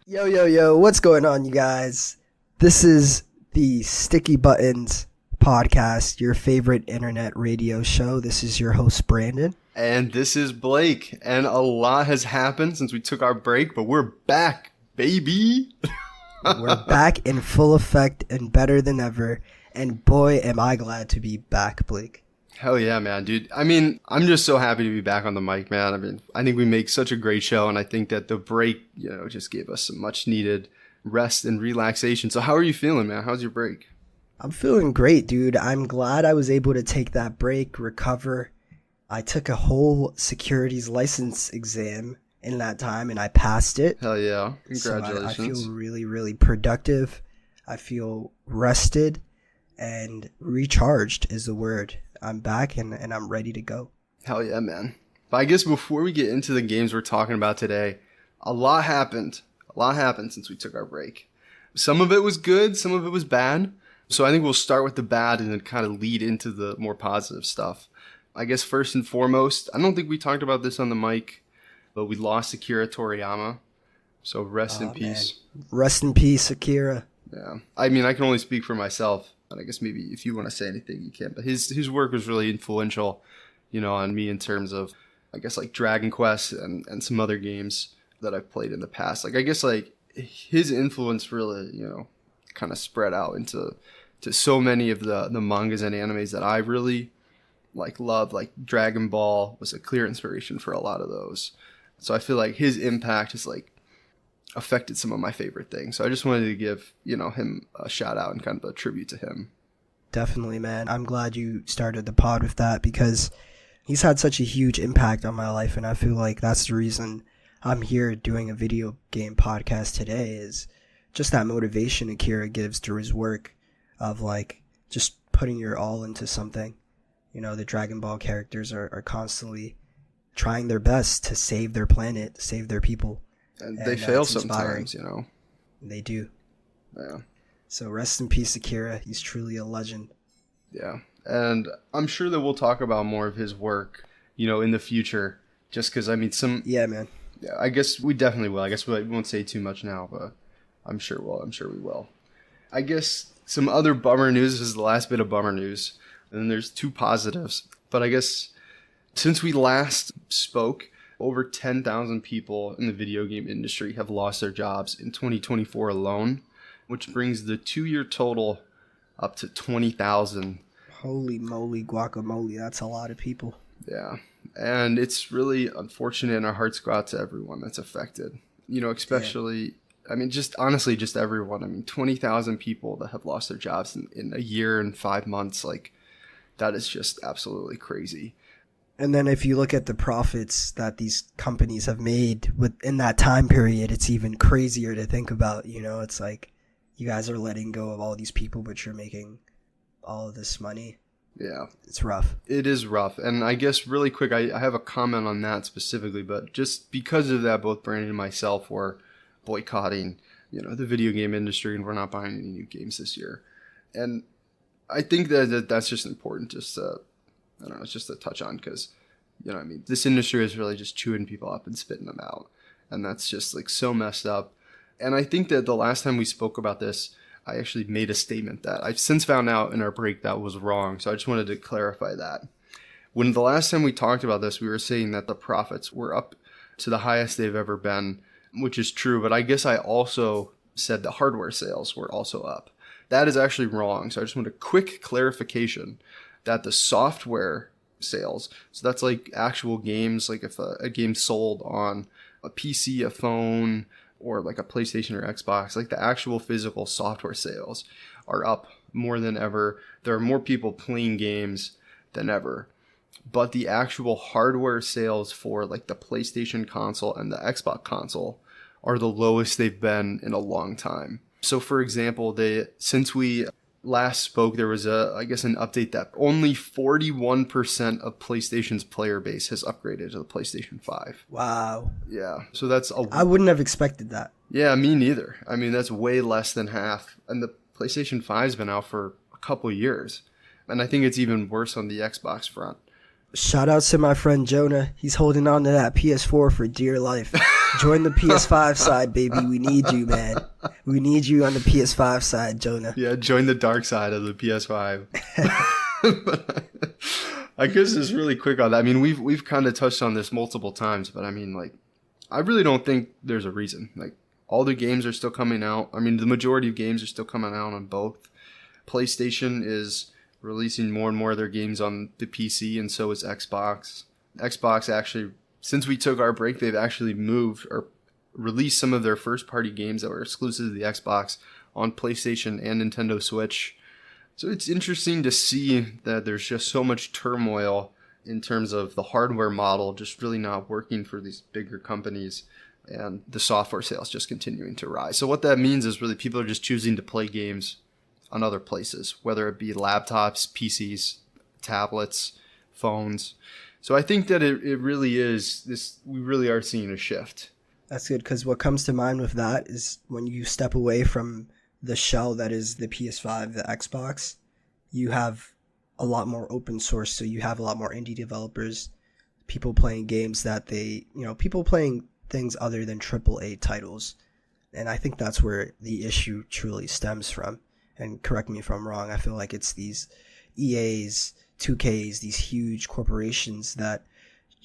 Yo, yo, yo, what's going on, you guys? This is the Sticky Buttons podcast, your favorite internet radio show. This is your host, Brandon. And this is Blake. And a lot has happened since we took our break, but we're back, baby. We're back in full effect and better than ever. And boy, am I glad to be back, Blake. Hell yeah, man, dude. I mean, I'm just so happy to be back on the mic, man. I mean, I think we make such a great show, and I think that the break, just gave us some much needed rest and relaxation. So how are you feeling, man? How's your break? I'm feeling great, dude. I'm glad I was able to take that break, recover. I took a whole securities license exam in that time, and I passed it. Hell yeah. Congratulations. So I feel really, really productive. I feel rested and recharged is the word. I'm back and I'm ready to go. Hell yeah, man. But I guess before we get into the games we're talking about today, a lot happened. A lot happened since we took our break. Some of it was good, some of it was bad. So I think we'll start with the bad and then kind of lead into the more positive stuff. I guess first and foremost, I don't think we talked about this on the mic, but we lost Akira Toriyama. So rest in peace. Man. Rest in peace, Akira. Yeah. I mean, I can only speak for myself. And I guess maybe if you want to say anything, you can. But his work was really influential, on me in terms of, I guess, like Dragon Quest and some other games that I've played in the past. Like, I guess, like, his influence really, kind of spread out to so many of the mangas and animes that I really, love. Like, Dragon Ball was a clear inspiration for a lot of those. So I feel like his impact is, affected some of my favorite things. So I just wanted to give, him a shout out and kind of a tribute to him. Definitely, man. I'm glad you started the pod with that because he's had such a huge impact on my life. And I feel like that's the reason I'm here doing a video game podcast today is just that motivation Akira gives through his work of just putting your all into something. The Dragon Ball characters are constantly trying their best to save their planet, save their people. And they fail sometimes, They do. Yeah. So rest in peace, Akira. He's truly a legend. Yeah. And I'm sure that we'll talk about more of his work, in the future. Just because, Yeah, man. Yeah, I guess we definitely will. I guess we won't say too much now, but I'm sure we will. I guess some other bummer news. This is the last bit of bummer news. And then there's two positives. But I guess since we last spoke, over 10,000 people in the video game industry have lost their jobs in 2024 alone, which brings the 2-year total up to 20,000. Holy moly, guacamole. That's a lot of people. Yeah. And it's really unfortunate, and our hearts go out to everyone that's affected. Especially, yeah. Just honestly, just everyone. 20,000 people that have lost their jobs in a year and 5 months. That is just absolutely crazy. And then if you look at the profits that these companies have made in that time period, it's even crazier to think about. It's like you guys are letting go of all these people, but you're making all of this money. Yeah. It's rough. It is rough. And I guess really quick, I have a comment on that specifically, but just because of that, both Brandon and myself were boycotting, the video game industry, and we're not buying any new games this year. And I think that's just important just to, I don't know, it's just a touch on because, this industry is really just chewing people up and spitting them out. And that's just so messed up. And I think that the last time we spoke about this, I actually made a statement that I've since found out in our break that was wrong. So I just wanted to clarify that. When the last time we talked about this, we were saying that the profits were up to the highest they've ever been, which is true. But I guess I also said that hardware sales were also up. That is actually wrong. So I just want a quick clarification that the software sales, so that's actual games, if a game sold on a PC, a phone, or a PlayStation or Xbox, the actual physical software sales are up more than ever. There are more people playing games than ever. But the actual hardware sales for the PlayStation console and the Xbox console are the lowest they've been in a long time. So for example, since we last spoke, there was an update that only 41% of PlayStation's player base has upgraded to the PlayStation 5. Wow. Yeah. So that's I wouldn't have expected that. Yeah, me neither. That's way less than half. And the PlayStation 5's been out for a couple years. And I think it's even worse on the Xbox front. Shout out to my friend Jonah. He's holding on to that PS4 for dear life. Join the PS5 side, baby. We need you, man. We need you on the PS5 side, Jonah. Yeah, join the dark side of the PS5. I guess just really quick on that. I mean, we've kind of touched on this multiple times, but I mean, like, I really don't think there's a reason. Like, all the games are still coming out. I mean, the majority of games are still coming out on both. PlayStation is releasing more and more of their games on the PC, and so is Xbox. Xbox actually, since we took our break, they've actually moved or released some of their first-party games that were exclusive to the Xbox on PlayStation and Nintendo Switch. So it's interesting to see that there's just so much turmoil in terms of the hardware model just really not working for these bigger companies, and the software sales just continuing to rise. So what that means is really people are just choosing to play games on other places, whether it be laptops, PCs, tablets, phones. So I think that it really is this. We really are seeing a shift. That's good, because what comes to mind with that is when you step away from the shell that is the PS5, the Xbox, you have a lot more open source. So you have a lot more indie developers, people playing games that people playing things other than AAA titles. And I think that's where the issue truly stems from. And correct me if I'm wrong, I feel like it's these EAs, 2Ks, these huge corporations that,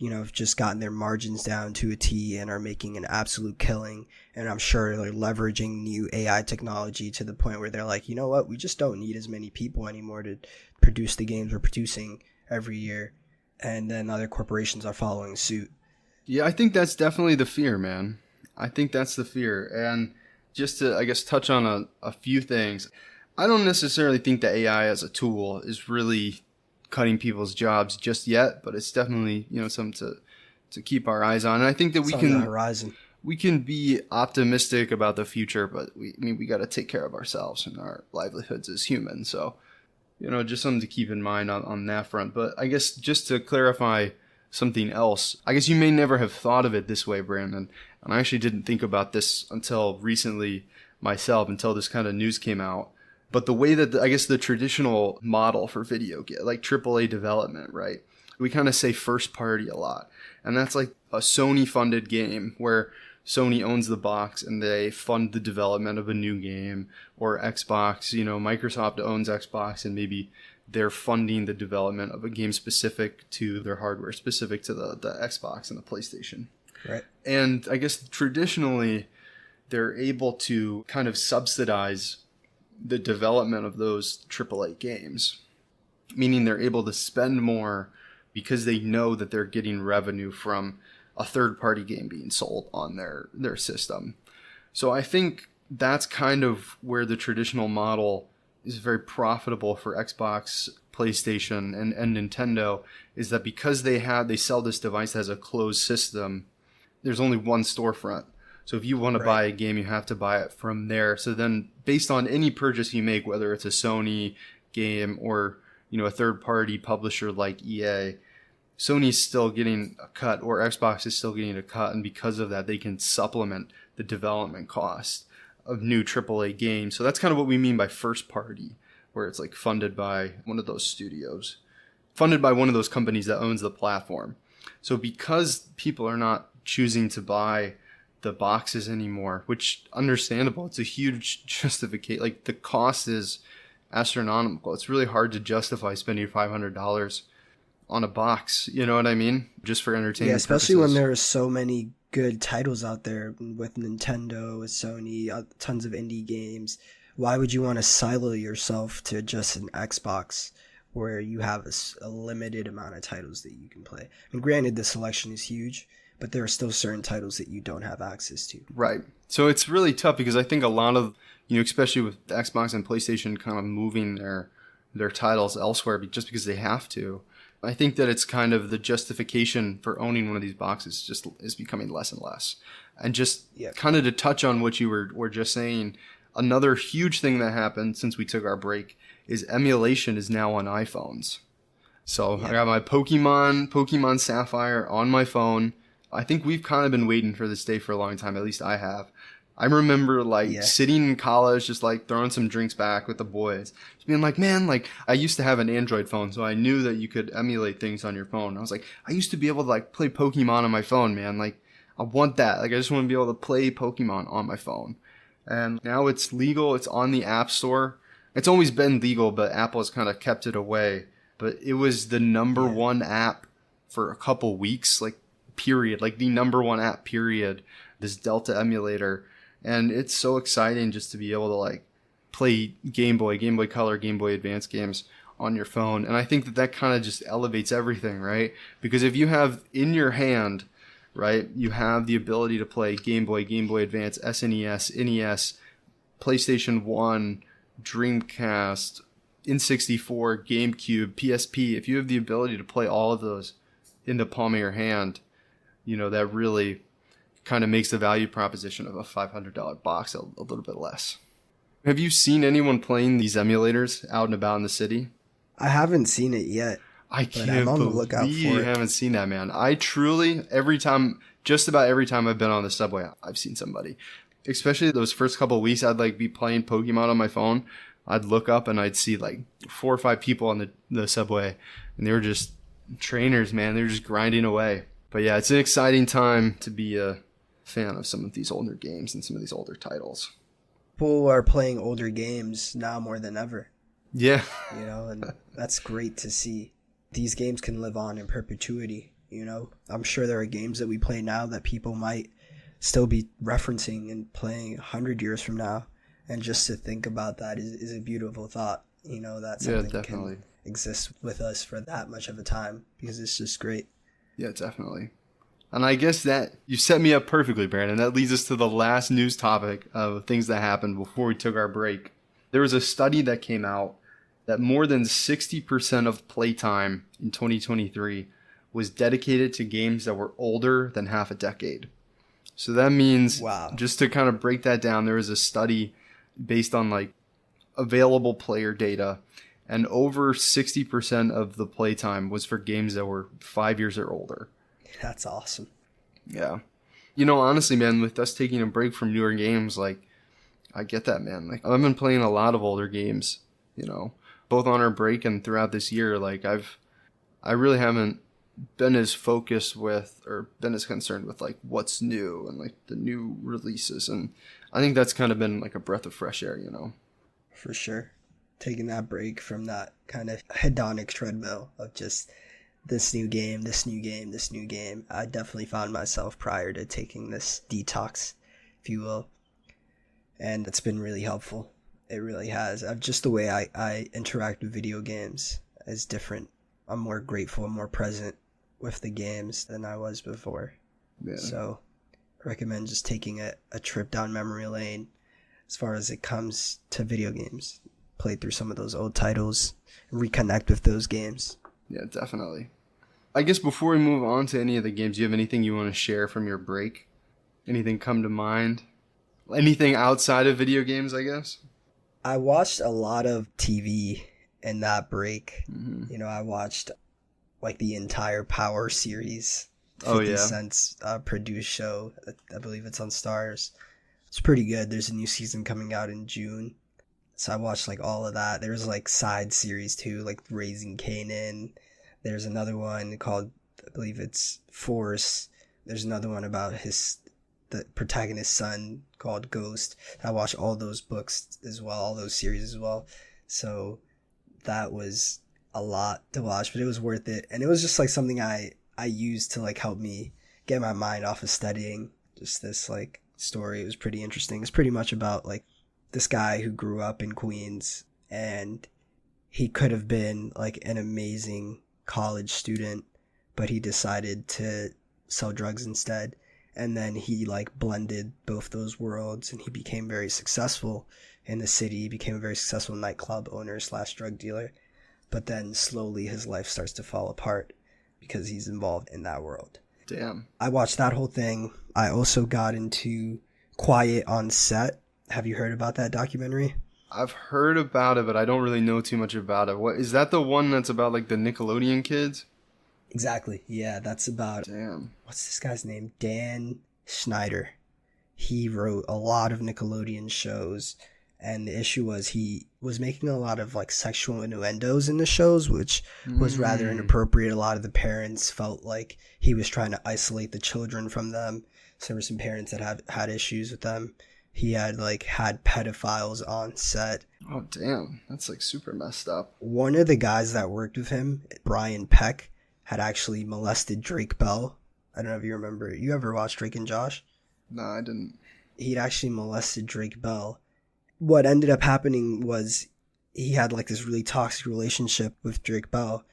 have just gotten their margins down to a T and are making an absolute killing. And I'm sure they're leveraging new AI technology to the point where they're like, you know what, we just don't need as many people anymore to produce the games we're producing every year. And then other corporations are following suit. Yeah, I think that's definitely the fear, man. I think that's the fear. And just to, I guess, touch on a few things, I don't necessarily think that AI as a tool is really cutting people's jobs just yet, but it's definitely, something to keep our eyes on. And I think that It's on the horizon. We can be optimistic about the future, but we got to take care of ourselves and our livelihoods as humans. So, just something to keep in mind on that front. But I guess just to clarify something else, I guess you may never have thought of it this way, Brandon. And I actually didn't think about this until recently myself, until this kind of news came out. But the way that, I guess, the traditional model for video game, like AAA development, right? We kind of say first party a lot. And that's like a Sony-funded game where Sony owns the box and they fund the development of a new game. Or Xbox, Microsoft owns Xbox and maybe they're funding the development of a game specific to their hardware, specific to the Xbox and the PlayStation. Right. And I guess traditionally, they're able to kind of subsidize the development of those AAA games, meaning they're able to spend more because they know that they're getting revenue from a third-party game being sold on their system. So I think that's kind of where the traditional model is very profitable for Xbox, PlayStation, and Nintendo, is that because they sell this device that has a closed system, there's only one storefront. So if you want to buy a game, you have to buy it from there. So then based on any purchase you make, whether it's a Sony game or, a third-party publisher like EA, Sony's still getting a cut or Xbox is still getting a cut. And because of that, they can supplement the development cost of new AAA games. So that's kind of what we mean by first party, where it's like funded by one of those studios, funded by one of those companies that owns the platform. So because people are not choosing to buy the boxes anymore, which understandable, it's a huge justification. Like the cost is astronomical. It's really hard to justify spending $500 on a box. You know what I mean? Just for entertainment. Yeah, especially purposes. when there are so many good titles out there with Nintendo, with Sony, tons of indie games. Why would you want to silo yourself to just an Xbox where you have a limited amount of titles that you can play? And granted, the selection is huge, but there are still certain titles that you don't have access to. Right. So it's really tough because I think a lot of, especially with Xbox and PlayStation kind of moving their titles elsewhere just because they have to, I think that it's kind of the justification for owning one of these boxes just is becoming less and less. And just kind of to touch on what you were just saying, another huge thing that happened since we took our break is emulation is now on iPhones. So I got my Pokemon Sapphire on my phone. I think we've kind of been waiting for this day for a long time. At least I have. I remember like Yeah. sitting in college, just like throwing some drinks back with the boys, just being like, man, like I used to have an Android phone, so I knew that you could emulate things on your phone. I was like, I used to be able to like play Pokemon on my phone, man. Like I want that. Like I just want to be able to play Pokemon on my phone. And now it's legal. It's on the App Store. It's always been legal, but Apple has kind of kept it away. But it was the number one app for a couple weeks, like period, like the number one app period, this Delta emulator. And it's so exciting just to be able to like play Game Boy Color, Game Boy Advance games on your phone. And I think that that kind of just elevates everything, right? Because if you have in your hand, right, you have the ability to play Game Boy Advance, SNES, NES, PlayStation 1, Dreamcast, N64, GameCube, PSP. If you have the ability to play all of those in the palm of your hand, you know, that really kind of makes the value proposition of a $500 box a little bit less. Have you seen anyone playing these emulators out and about in the city? I haven't seen it yet. I But can't I'm on the believe lookout for you it. haven't seen that, man. I truly, just about every time I've been on the subway, I've seen somebody. Especially those first couple of weeks, I'd like be playing Pokemon on my phone. I'd look up and I'd see like 4 or 5 people on the subway, and they were just trainers, man. They were just grinding away. But yeah, it's an exciting time to be a fan of some of these older games and some of these older titles. People are playing older games now more than ever, Yeah. you know, and that's great to see. These games can live on in perpetuity, you know. I'm sure there are games that we play now that people might still be referencing and playing 100 years from now. And just to think about that is a beautiful thought, you know, that something can exist with us for that much of a time, because it's just great. Yeah, definitely. And I guess that you set me up perfectly, Brandon. That leads us to the last news topic of things that happened before we took our break. There was a study that came out that more than 60% of playtime in 2023 was dedicated to games that were older than half a decade. So that means, just to kind of break that down, there was a study based on like available player data, and over 60% of the playtime was for games that were 5 years or older. That's awesome. Yeah. You know, honestly, man, with us taking a break from newer games, like, I get that, man. Like, I've been playing a lot of older games, you know, both on our break and throughout this year. Like, I really haven't been as focused with, or been as concerned with, like, what's new and, like, the new releases. And I think that's kind of been, like, a breath of fresh air, you know? For sure. Taking that break from that kind of hedonic treadmill of just this new game, this new game, this new game. I definitely found myself prior to taking this detox, if you will. And it's been really helpful. It really has. Just the way I interact with video games is different. I'm more grateful and more present with the games than I was before. Yeah. So I recommend just taking a trip down memory lane as far as it comes to video games. Play through some of those old titles, reconnect with those games. Yeah, definitely. I guess before we move on to any of the games, do you have anything you want to share from your break? Anything come to mind? Anything outside of video games, I guess? I watched a lot of TV in that break. Mm-hmm. You know, I watched like the entire Power series. 50 Cent's produced show. I believe it's on Stars. It's pretty good. There's a new season coming out in June. So I watched like all of that. There's like side series too, like Raising Kanan. There's another one called, I believe it's Force. There's another one about the protagonist's son called Ghost. I watched all those books as well, all those series as well. So that was a lot to watch, but it was worth it. And it was just like something I used to like help me get my mind off of studying. Just this like story. It was pretty interesting. It's pretty much about like this guy who grew up in Queens, and he could have been like an amazing college student, but he decided to sell drugs instead. And then he like blended both those worlds, and he became very successful in the city. He became a very successful nightclub owner / drug dealer. But then slowly his life starts to fall apart because he's involved in that world. Damn. I watched that whole thing. I also got into Quiet on Set. Have you heard about that documentary? I've heard about it, but I don't really know too much about it. What is that, the one that's about like the Nickelodeon kids? Exactly. Yeah, that's about... Damn. What's this guy's name? Dan Schneider. he wrote a lot of Nickelodeon shows, and the issue was he was making a lot of like sexual innuendos in the shows, which was rather inappropriate. A lot of the parents felt like he was trying to isolate the children from them. So there were some parents that had issues with them. He had pedophiles on set. Oh, damn. That's like super messed up. One of the guys that worked with him, Brian Peck, had actually molested Drake Bell. I don't know if you remember. You ever watched Drake and Josh? No, I didn't. He'd actually molested Drake Bell. What ended up happening was he had like this really toxic relationship with Drake Bell,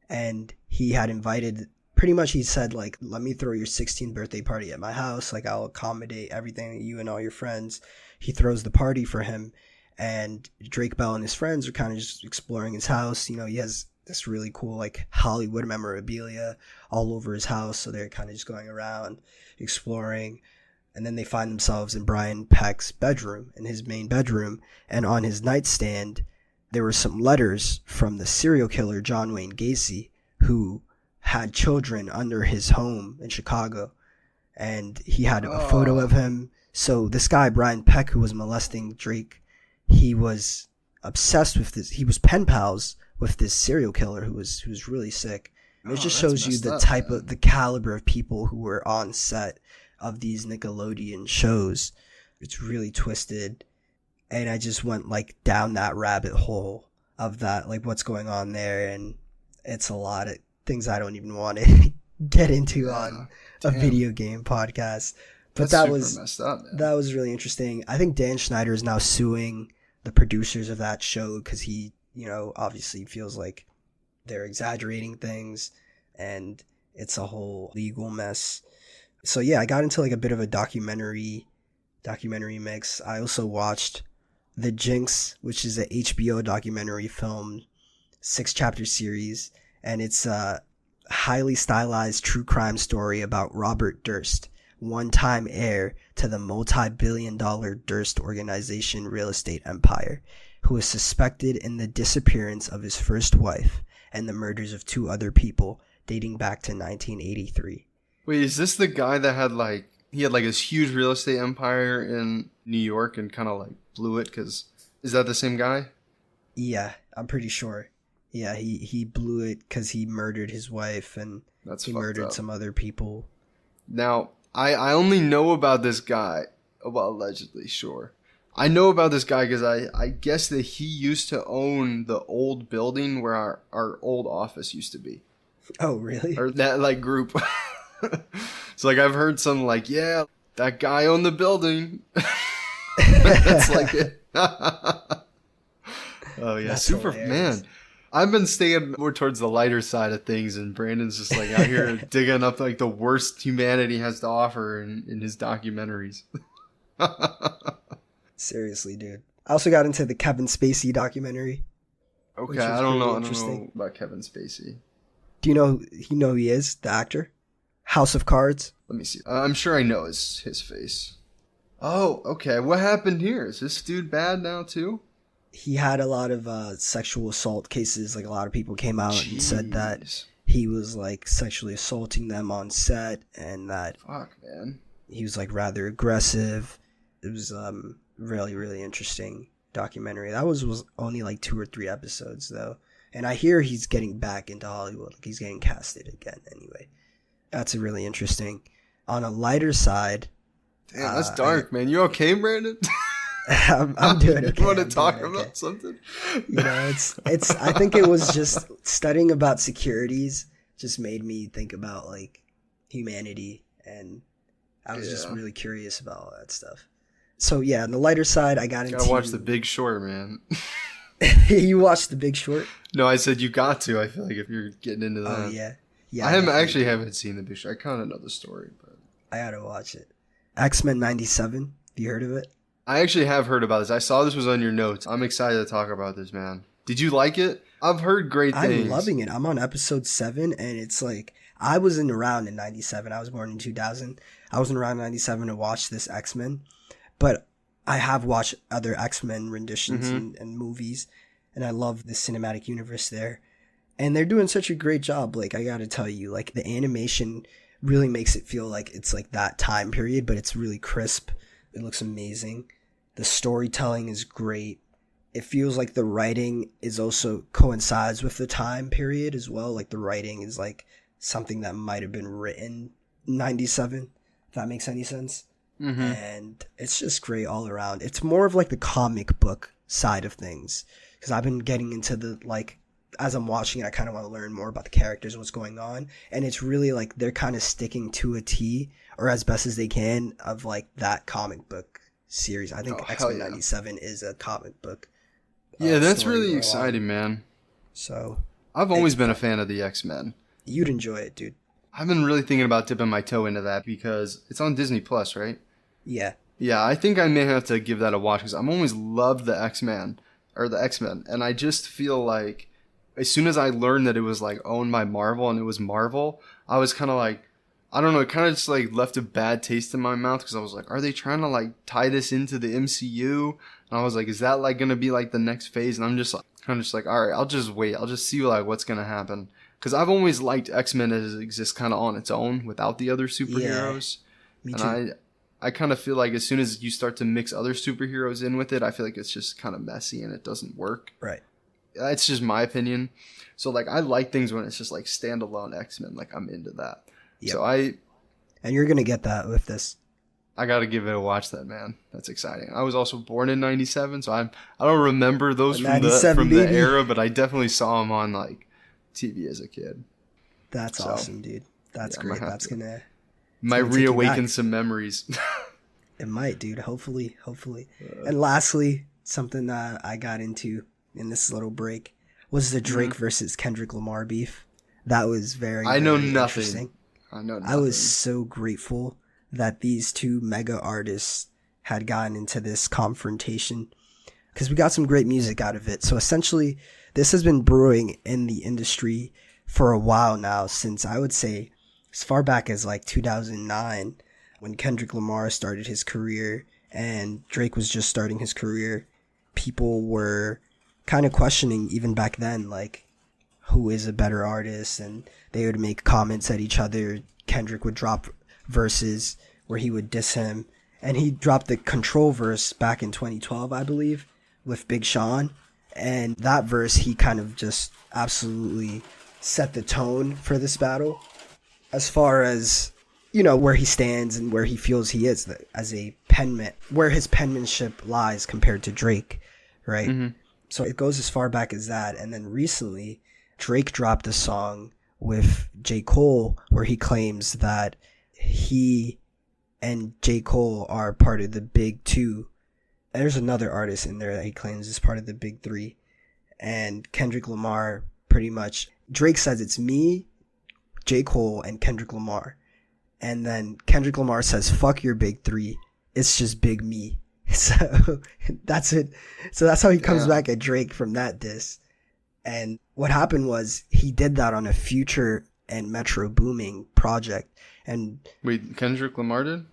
and he had invited, pretty much he said like, let me throw your 16th birthday party at my house. Like, I'll accommodate everything, you and all your friends. He throws the party for him, and Drake Bell and his friends are kind of just exploring his house. You know, he has this really cool like Hollywood memorabilia all over his house. So they're kind of just going around exploring. And then they find themselves in Brian Peck's bedroom, in his main bedroom. And on his nightstand, there were some letters from the serial killer John Wayne Gacy, who had children under his home in Chicago. And he had a photo of him. So this guy, Brian Peck, who was molesting Drake, he was obsessed with this. He was pen pals with this serial killer who was really sick. It just shows you the type of, the caliber of people who were on set of these Nickelodeon shows. It's really twisted, and I just went like down that rabbit hole of that, like what's going on there, and it's a lot of things I don't even want to get into on a video game podcast. But that was messed up, man. That was really interesting. I think Dan Schneider is now suing the producers of that show because he, you know, obviously feels like they're exaggerating things, and it's a whole legal mess. So yeah, I got into like a bit of a documentary mix. I also watched The Jinx, which is a HBO documentary film, 6-chapter series, and it's a highly stylized true crime story about Robert Durst, one-time heir to the multi-billion-dollar Durst organization real estate empire, who is suspected in the disappearance of his first wife and the murders of 2 other people dating back to 1983. Wait, is this the guy that had like this huge real estate empire in New York and kind of like blew it? Is that the same guy? Yeah, I'm pretty sure. Yeah, he blew it because he murdered his wife, and he murdered some other people. Now, I only know about this guy, well, allegedly, sure. I know about this guy because I guess that he used to own the old building where our old office used to be. Oh, really? Or that like group. So like I've heard some like, yeah, that guy owned the building. That's like it. Oh yeah, that's super hilarious. Man. I've been staying more towards the lighter side of things, and Brandon's just like out here digging up like the worst humanity has to offer in his documentaries. Seriously, dude. I also got into the Kevin Spacey documentary. Okay, I don't know about Kevin Spacey. Do you know who he is, the actor? House of Cards. Let me see. I'm sure I know his face. Oh, okay. What happened here? Is this dude bad now too? He had a lot of sexual assault cases. Like, a lot of people came out and said that he was like sexually assaulting them on set, and that man, he was like rather aggressive. It was really, really interesting documentary. That was only like 2 or 3 episodes though, and I hear he's getting back into Hollywood. Like, he's getting casted again anyway. That's really interesting. On a lighter side, damn, that's dark, man. You okay, Brandon? I'm doing okay. You want to talk about something? You know, it's. I think it was just studying about securities just made me think about like humanity, and I was just really curious about all that stuff. So yeah, on the lighter side, I got into. Gotta watch The Big Short, man. You watched The Big Short? No, I said you got to. I feel like if you're getting into that. Oh yeah. Yeah, I haven't seen The Big Short. I kind of know the story, but I gotta watch it. X-Men 97. Have you heard of it? I actually have heard about this. I saw this was on your notes. I'm excited to talk about this, man. Did you like it? I've heard great things. I'm loving it. I'm on episode 7, and it's like, I wasn't around in 97. I was born in 2000. I wasn't around in 97 to watch this X-Men, but I have watched other X-Men renditions and movies, and I love the cinematic universe there. And they're doing such a great job. Like, I gotta tell you, like, the animation really makes it feel like it's like that time period, but it's really crisp. It looks amazing. The storytelling is great. It feels like the writing is also coincides with the time period as well. Like the writing is like something that might have been written in 97, if that makes any sense. And it's just great all around. It's more of like the comic book side of things, because I've been getting into the, like, as I'm watching it, I kind of want to learn more about the characters and what's going on. And it's really like they're kind of sticking to a T, or as best as they can, of like that comic book series. I think X-Men 97 is a comic book. Yeah, that's really exciting, man. So I've always been a fan of the X-Men. You'd enjoy it, dude. I've been really thinking about dipping my toe into that because it's on Disney Plus, right? Yeah. Yeah, I think I may have to give that a watch because I've always loved the X-Men, and I just feel like as soon as I learned that it was like owned by Marvel and it was Marvel, I was kind of like, I don't know, it kind of just like left a bad taste in my mouth because I was like, are they trying to like tie this into the MCU? And I was like, is that like going to be like the next phase? And I'm just like, kind of just like, all right, I'll just wait. I'll just see like what's going to happen. Because I've always liked X-Men as it exists kind of on its own without the other superheroes. Yeah, me too. And I kind of feel like as soon as you start to mix other superheroes in with it, I feel like it's just kind of messy and it doesn't work. Right. It's just my opinion. So like I like things when it's just like standalone X-Men. Like I'm into that. Yep. So and you're gonna get that with this. I gotta give it a watch. That, man, that's exciting. I was also born in '97, so I don't remember those from the era, but I definitely saw them on like TV as a kid. That's awesome, dude. That's great. That's gonna might reawaken some memories. It might, dude. Hopefully. And lastly, something that I got into in this little break was the Drake versus Kendrick Lamar beef. That was very interesting. I know nothing. I was so grateful that these two mega artists had gotten into this confrontation because we got some great music out of it. So essentially, this has been brewing in the industry for a while now, since I would say as far back as like 2009, when Kendrick Lamar started his career and Drake was just starting his career. People were kind of questioning even back then, like, who is a better artist, and they would make comments at each other. Kendrick would drop verses where he would diss him, and he dropped the Control verse back in 2012, I believe, with Big Sean, and that verse, he kind of just absolutely set the tone for this battle as far as, you know, where he stands and where he feels he is as a penman, where his penmanship lies compared to Drake, right? Mm-hmm. So it goes as far back as that. And then recently, Drake dropped a song with J. Cole where he claims that he and J. Cole are part of the big two. And there's another artist in there that he claims is part of the big three. And Kendrick Lamar, pretty much, Drake says it's me, J. Cole, and Kendrick Lamar. And then Kendrick Lamar says, fuck your big three. It's just big me. So that's it. So that's how he comes back at Drake from that diss. And what happened was he did that on a Future and Metro Booming project. And wait, Kendrick Lamar did?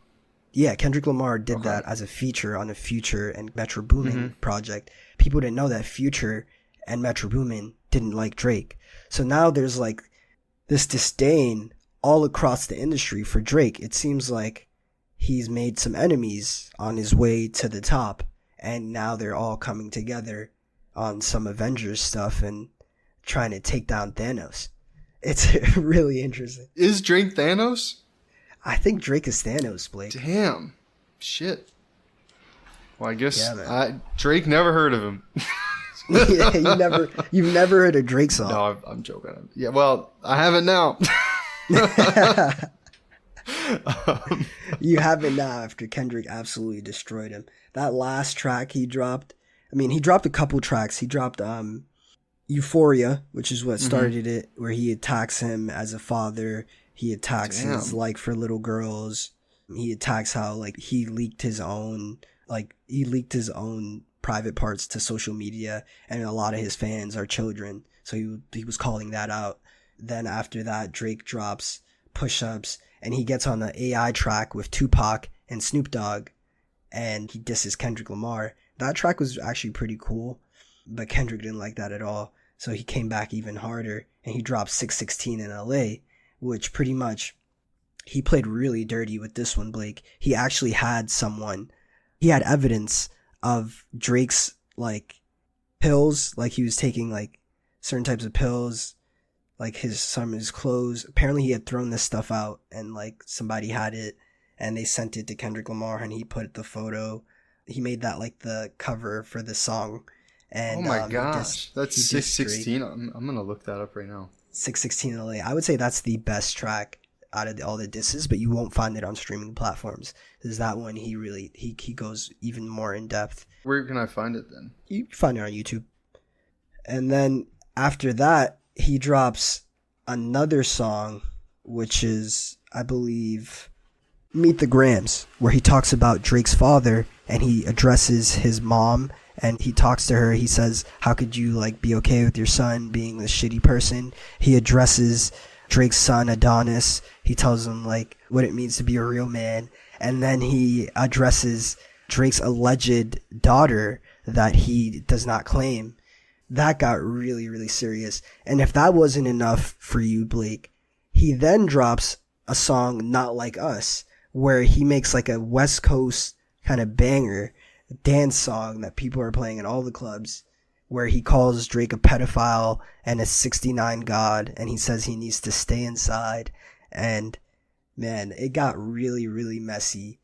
Yeah, Kendrick Lamar did that as a feature on a Future and Metro Booming project. People didn't know that Future and Metro Boomin didn't like Drake. So now there's like this disdain all across the industry for Drake. It seems like he's made some enemies on his way to the top, and now they're all coming together on some Avengers stuff and trying to take down Thanos. It's really interesting. Is Drake Thanos? I think Drake is Thanos, Blake. Damn. Shit. Well, I guess Drake, never heard of him. Yeah, you've never heard a Drake song. No, I'm joking. Yeah, well, I haven't now. You have it now after Kendrick absolutely destroyed him. That last track he dropped, I mean, he dropped a couple tracks. He dropped Euphoria, which is what started it, where he attacks him as a father. He attacks his like for little girls. He attacks how like he leaked his own private parts to social media, and a lot of his fans are children. So he was calling that out. Then after that, Drake drops Push-Ups, and he gets on the AI track with Tupac and Snoop Dogg, and he disses Kendrick Lamar. That track was actually pretty cool, but Kendrick didn't like that at all. So he came back even harder, and he dropped 616 in LA, which pretty much he played really dirty with this one, Blake. He actually had someone he had evidence of Drake's like pills, like he was taking like certain types of pills, like some of his clothes. Apparently he had thrown this stuff out and like somebody had it and they sent it to Kendrick Lamar and he put the photo. He made that like the cover for the song. And oh my gosh, that's 616. I'm gonna look that up right now. 616 LA. I would say that's the best track out of all the disses, but you won't find it on streaming platforms. Is that one he goes even more in depth. Where can I find it then? You can find it on YouTube. And then after that, he drops another song, which is, I believe, Meet the Grams, where he talks about Drake's father and he addresses his mom and he talks to her. He says, how could you like be okay with your son being this shitty person? He addresses Drake's son, Adonis. He tells him like what it means to be a real man. And then he addresses Drake's alleged daughter that he does not claim. That got really, really serious. And if that wasn't enough for you, Blake, he then drops a song, Not Like Us, where he makes like a West Coast kind of banger dance song that people are playing in all the clubs, where he calls Drake a pedophile and a 69 god, and he says he needs to stay inside. And man, it got really, really messy.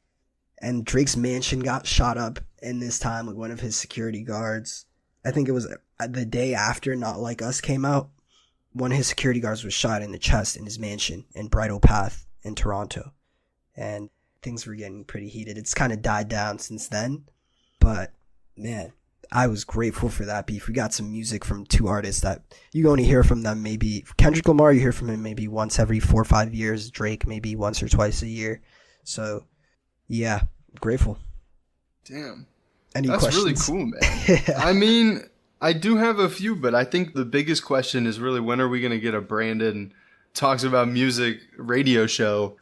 And Drake's mansion got shot up in this time with one of his security guards. I think it was the day after Not Like Us came out. One of his security guards was shot in the chest in his mansion in Bridle Path in Toronto. And things were getting pretty heated. It's kind of died down since then. But, man, I was grateful for that beef. We got some music from two artists that you only hear from them maybe. Kendrick Lamar, you hear from him maybe once every 4 or 5 years. Drake, maybe once or twice a year. So, yeah, grateful. Damn. Any That's questions? Really cool, man. I mean, I do have a few, but I think the biggest question is really when are we going to get a Brandon Talks About Music radio show?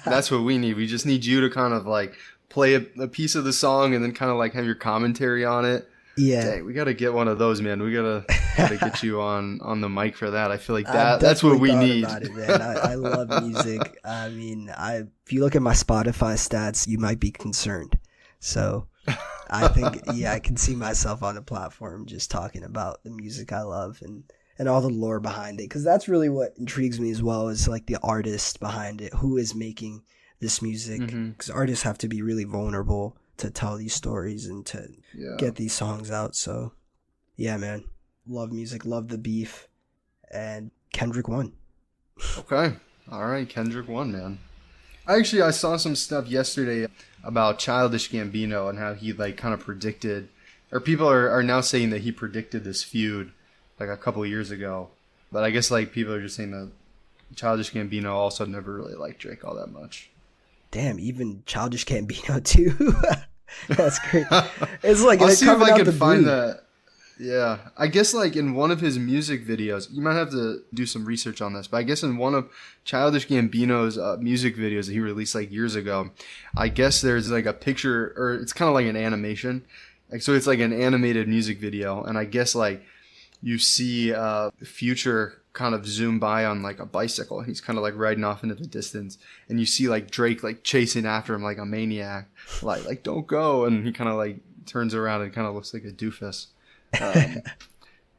That's what we need. We just need you to kind of like play a piece of the song and then kind of like have your commentary on it. Yeah. Dang, we got to get one of those, man. We gotta get you on the mic for that. I feel like that's what we need. About it, man. I love music. I mean, if you look at my Spotify stats, you might be concerned. So I think, yeah, I can see myself on a platform just talking about the music I love and all the lore behind it. Because that's really what intrigues me as well, is like the artist behind it. Who is making this music? Because artists have to be really vulnerable to tell these stories and to get these songs out. So, yeah, man. Love music, love the beef. And Kendrick won. Okay. All right. Kendrick won, man. I saw some stuff yesterday about Childish Gambino and how he like kind of predicted, or people are now saying that he predicted this feud like a couple of years ago. But I guess like people are just saying that Childish Gambino also never really liked Drake all that much. Damn, even Childish Gambino too. That's great. It's like I'll see if I can find that. Yeah, I guess like in one of his music videos, you might have to do some research on this, but I guess in one of Childish Gambino's music videos that he released like years ago, I guess there's like a picture, or it's kind of like an animation. Like, so it's like an animated music video, and I guess like you see Future kind of zoom by on like a bicycle. He's kind of like riding off into the distance, and you see like Drake like chasing after him like a maniac, like don't go, and he kind of like turns around and kind of looks like a doofus.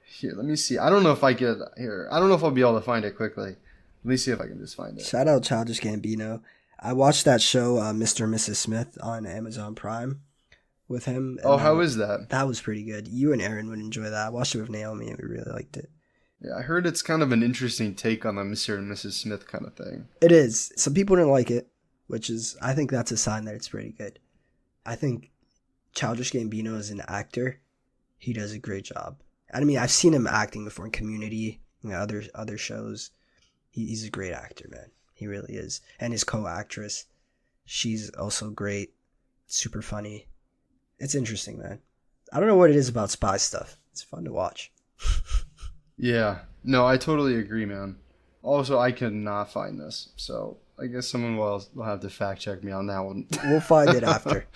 Here, let me see. I don't know if I don't know if I'll be able to find it quickly. Let me see if I can just find it. Shout out Childish Gambino. I watched that show, Mr. and Mrs. Smith, on Amazon Prime with him. Oh, how is that? That was pretty good. You and Aaron would enjoy that. I watched it with Naomi and we really liked it. Yeah, I heard it's kind of an interesting take on the Mr. and Mrs. Smith kind of thing. It is. Some people didn't like it, I think that's a sign that it's pretty good. I think Childish Gambino is an actor. He does a great job. I mean, I've seen him acting before in Community, other shows. He's a great actor, man. He really is. And his co-actress, she's also great. Super funny. It's interesting, man. I don't know what it is about spy stuff. It's fun to watch. Yeah. No, I totally agree, man. Also, I cannot find this, so I guess someone will have to fact check me on that one. We'll find it after.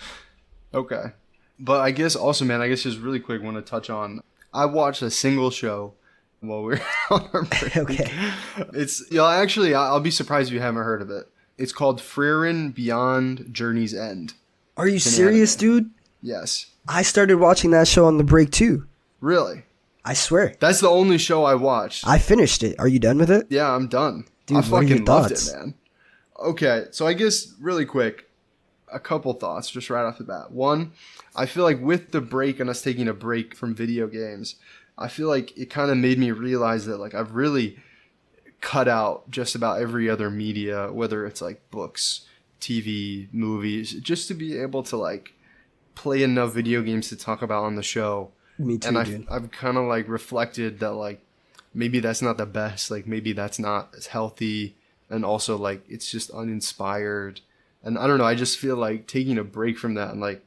Okay. But I guess also, man, just really quick, want to touch on, I watched a single show while we were on our break. Okay. I'll be surprised if you haven't heard of it. It's called Frieren Beyond Journey's End. Are you an serious, anime. dude? Yes. I started watching that show on the break too. Really? I swear. That's the only show I watched. I finished it. Are you done with it? Yeah, I'm done. Dude, I what are your fucking loved thoughts? it, man. Okay, so I guess really quick, a couple thoughts just right off the bat. One, I feel like with the break and us taking a break from video games, I feel like it kind of made me realize that like I've really cut out just about every other media, whether it's like books, TV, movies, just to be able to like play enough video games to talk about on the show. Me too, And dude. I've kind of like reflected that like maybe that's not the best, like maybe that's not as healthy, and also like it's just uninspired. And I don't know, I just feel like taking a break from that and like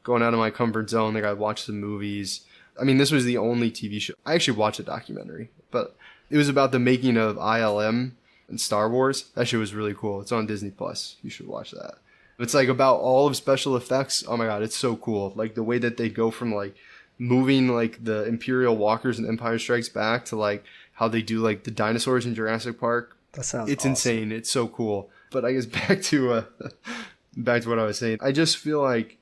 going out of my comfort zone. Like I watched some movies. I mean, this was the only TV show. I actually watched a documentary, but it was about the making of ILM and Star Wars. That shit was really cool. It's on Disney Plus. You should watch that. It's like about all of special effects. Oh my god, it's so cool. Like the way that they go from like moving like the Imperial walkers in Empire Strikes Back to like how they do like the dinosaurs in Jurassic Park. That sounds It's awesome. insane. It's so cool. But I guess back to what I was saying. I just feel like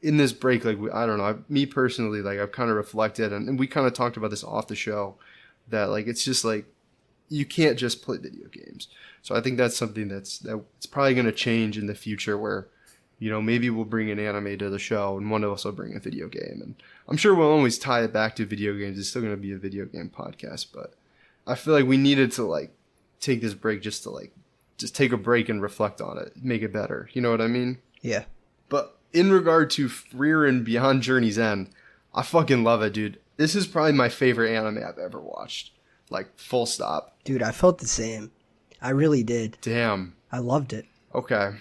in this break, like I don't know, me personally, like I've kind of reflected, and we kind of talked about this off the show, that like it's just like you can't just play video games. So I think that's something that's probably going to change in the future, where you know maybe we'll bring an anime to the show and one of us will bring a video game, and I'm sure we'll always tie it back to video games. It's still going to be a video game podcast, but I feel like we needed to like take this break just to like just take a break and reflect on it, make it better. You know what I mean? Yeah. But in regard to Frieren Beyond Journey's End, I fucking love it, dude. This is probably my favorite anime I've ever watched. Like, full stop. Dude, I felt the same. I really did. Damn. I loved it. Okay.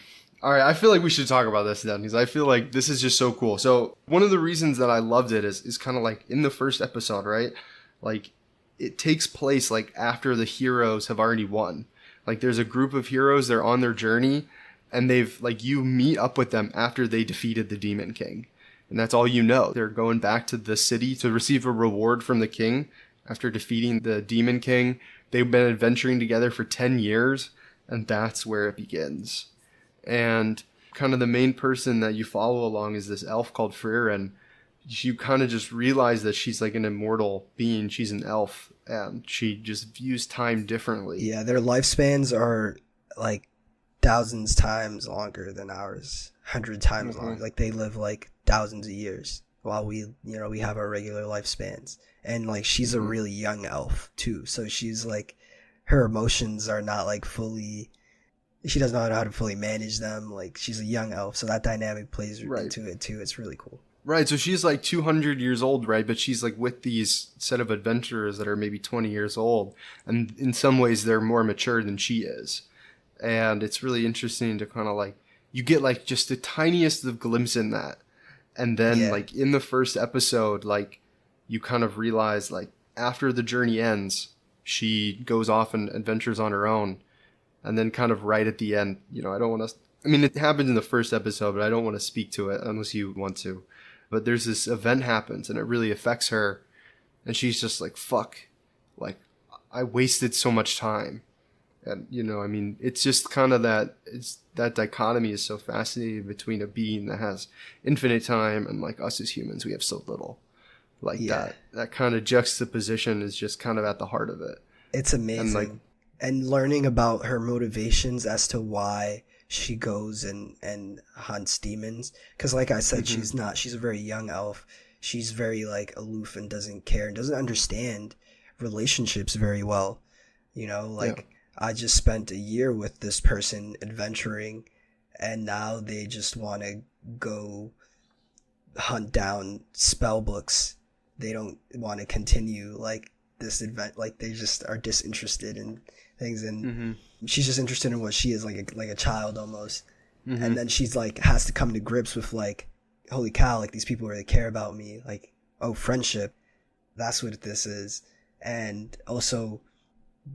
All right, I feel like we should talk about this then, because I feel like this is just so cool. So, one of the reasons that I loved it is kind of like in the first episode, right? Like, it takes place like after the heroes have already won. Like, there's a group of heroes, they're on their journey, and they've, like, you meet up with them after they defeated the Demon King. And that's all you know. They're going back to the city to receive a reward from the king after defeating the Demon King. They've been adventuring together for 10 years, and that's where it begins. And kind of the main person that you follow along is this elf called Frieren. You kind of just realize that she's like an immortal being. She's an elf, and she just views time differently. Yeah, their lifespans are like thousands times longer than ours. 100 times longer. Like they live like thousands of years, while we have our regular lifespans. And like she's a really young elf too, so she's like her emotions are not like fully. She doesn't know how to fully manage them. Like she's a young elf, so that dynamic plays into it too. It's really cool. Right, so she's like 200 years old, right? But she's like with these set of adventurers that are maybe 20 years old. And in some ways, they're more mature than she is. And it's really interesting to kind of like, you get like just the tiniest of glimpse in that. And then like in the first episode, like you kind of realize like after the journey ends, she goes off and adventures on her own. And then kind of right at the end, you know, I don't want to, I mean, it happens in the first episode, but I don't want to speak to it unless you want to. But there's this event happens and it really affects her. And she's just like, fuck, like I wasted so much time. And, you know, I mean, it's just kind of that dichotomy is so fascinating between a being that has infinite time and like us as humans, we have so little. Like that kind of juxtaposition is just kind of at the heart of it. It's amazing. And learning about her motivations as to why she goes and hunts demons. Because like I said, she's a very young elf. She's very like aloof and doesn't care and doesn't understand relationships very well. You know, like I just spent a year with this person adventuring, and now they just want to go hunt down spell books. They don't want to continue like this event. Like they just are disinterested in things, and she's just interested in what she is, like a child almost. And then she's like has to come to grips with like, holy cow, like these people really care about me. Like, oh, friendship, that's what this is. And also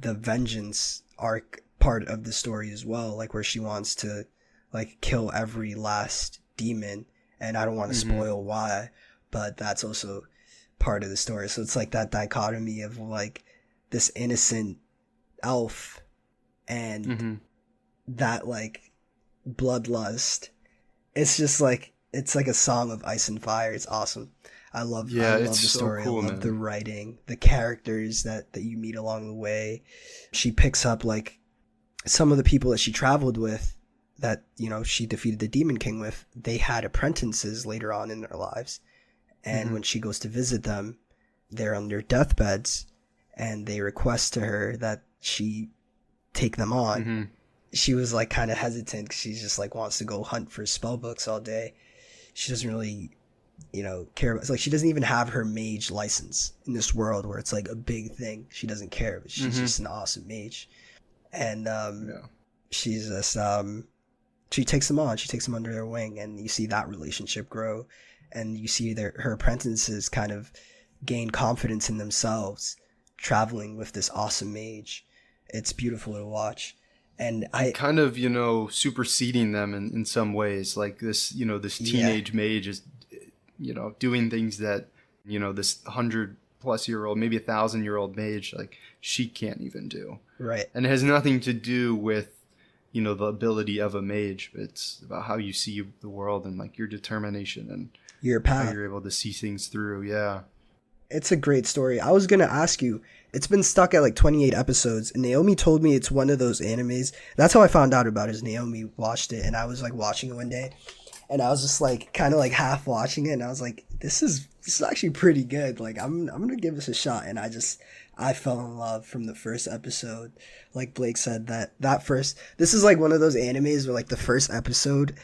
the vengeance arc part of the story as well, like where she wants to like kill every last demon, and I don't want to spoil why, but that's also part of the story. So it's like that dichotomy of like this innocent elf and that like bloodlust It's just like it's like a song of ice and fire. It's awesome. I Yeah, it's love the so story. I cool, love the man. writing, the characters that you meet along the way. She picks up like some of the people that she traveled with that, she defeated the Demon King with, they had apprentices later on in their lives. And Hmm. when she goes to visit them, they're on their deathbeds and they request to her that she take them on. Hmm. She was like kind of hesitant because she just like wants to go hunt for spell books all day. She doesn't really, care about. It's like she doesn't even have her mage license in this world where it's like a big thing. She doesn't care, but she's Hmm. just an awesome mage, and Yeah. she's just she takes them on. She takes them under her wing, and you see that relationship grow, and you see her apprentices kind of gain confidence in themselves, traveling with this awesome mage. It's beautiful to watch, and And kind of, superseding them in some ways. Like this yeah, teenage mage is, doing things that, this 100+ year old, maybe 1,000-year-old mage, like she can't even do. right. And it has nothing to do with, the ability of a mage. It's about how you see the world and like your determination and Your how path. you're able to see things through. Yeah. It's a great story. I was gonna ask you. It's been stuck at like 28 episodes, and Naomi told me it's one of those animes. That's how I found out about it. Is Naomi watched it, and I was like watching it one day, and I was just like kind of like half watching it, and I was like, this is actually pretty good. Like I'm gonna give this a shot, and I fell in love from the first episode. Like Blake said, that first, this is like one of those animes where like the first episode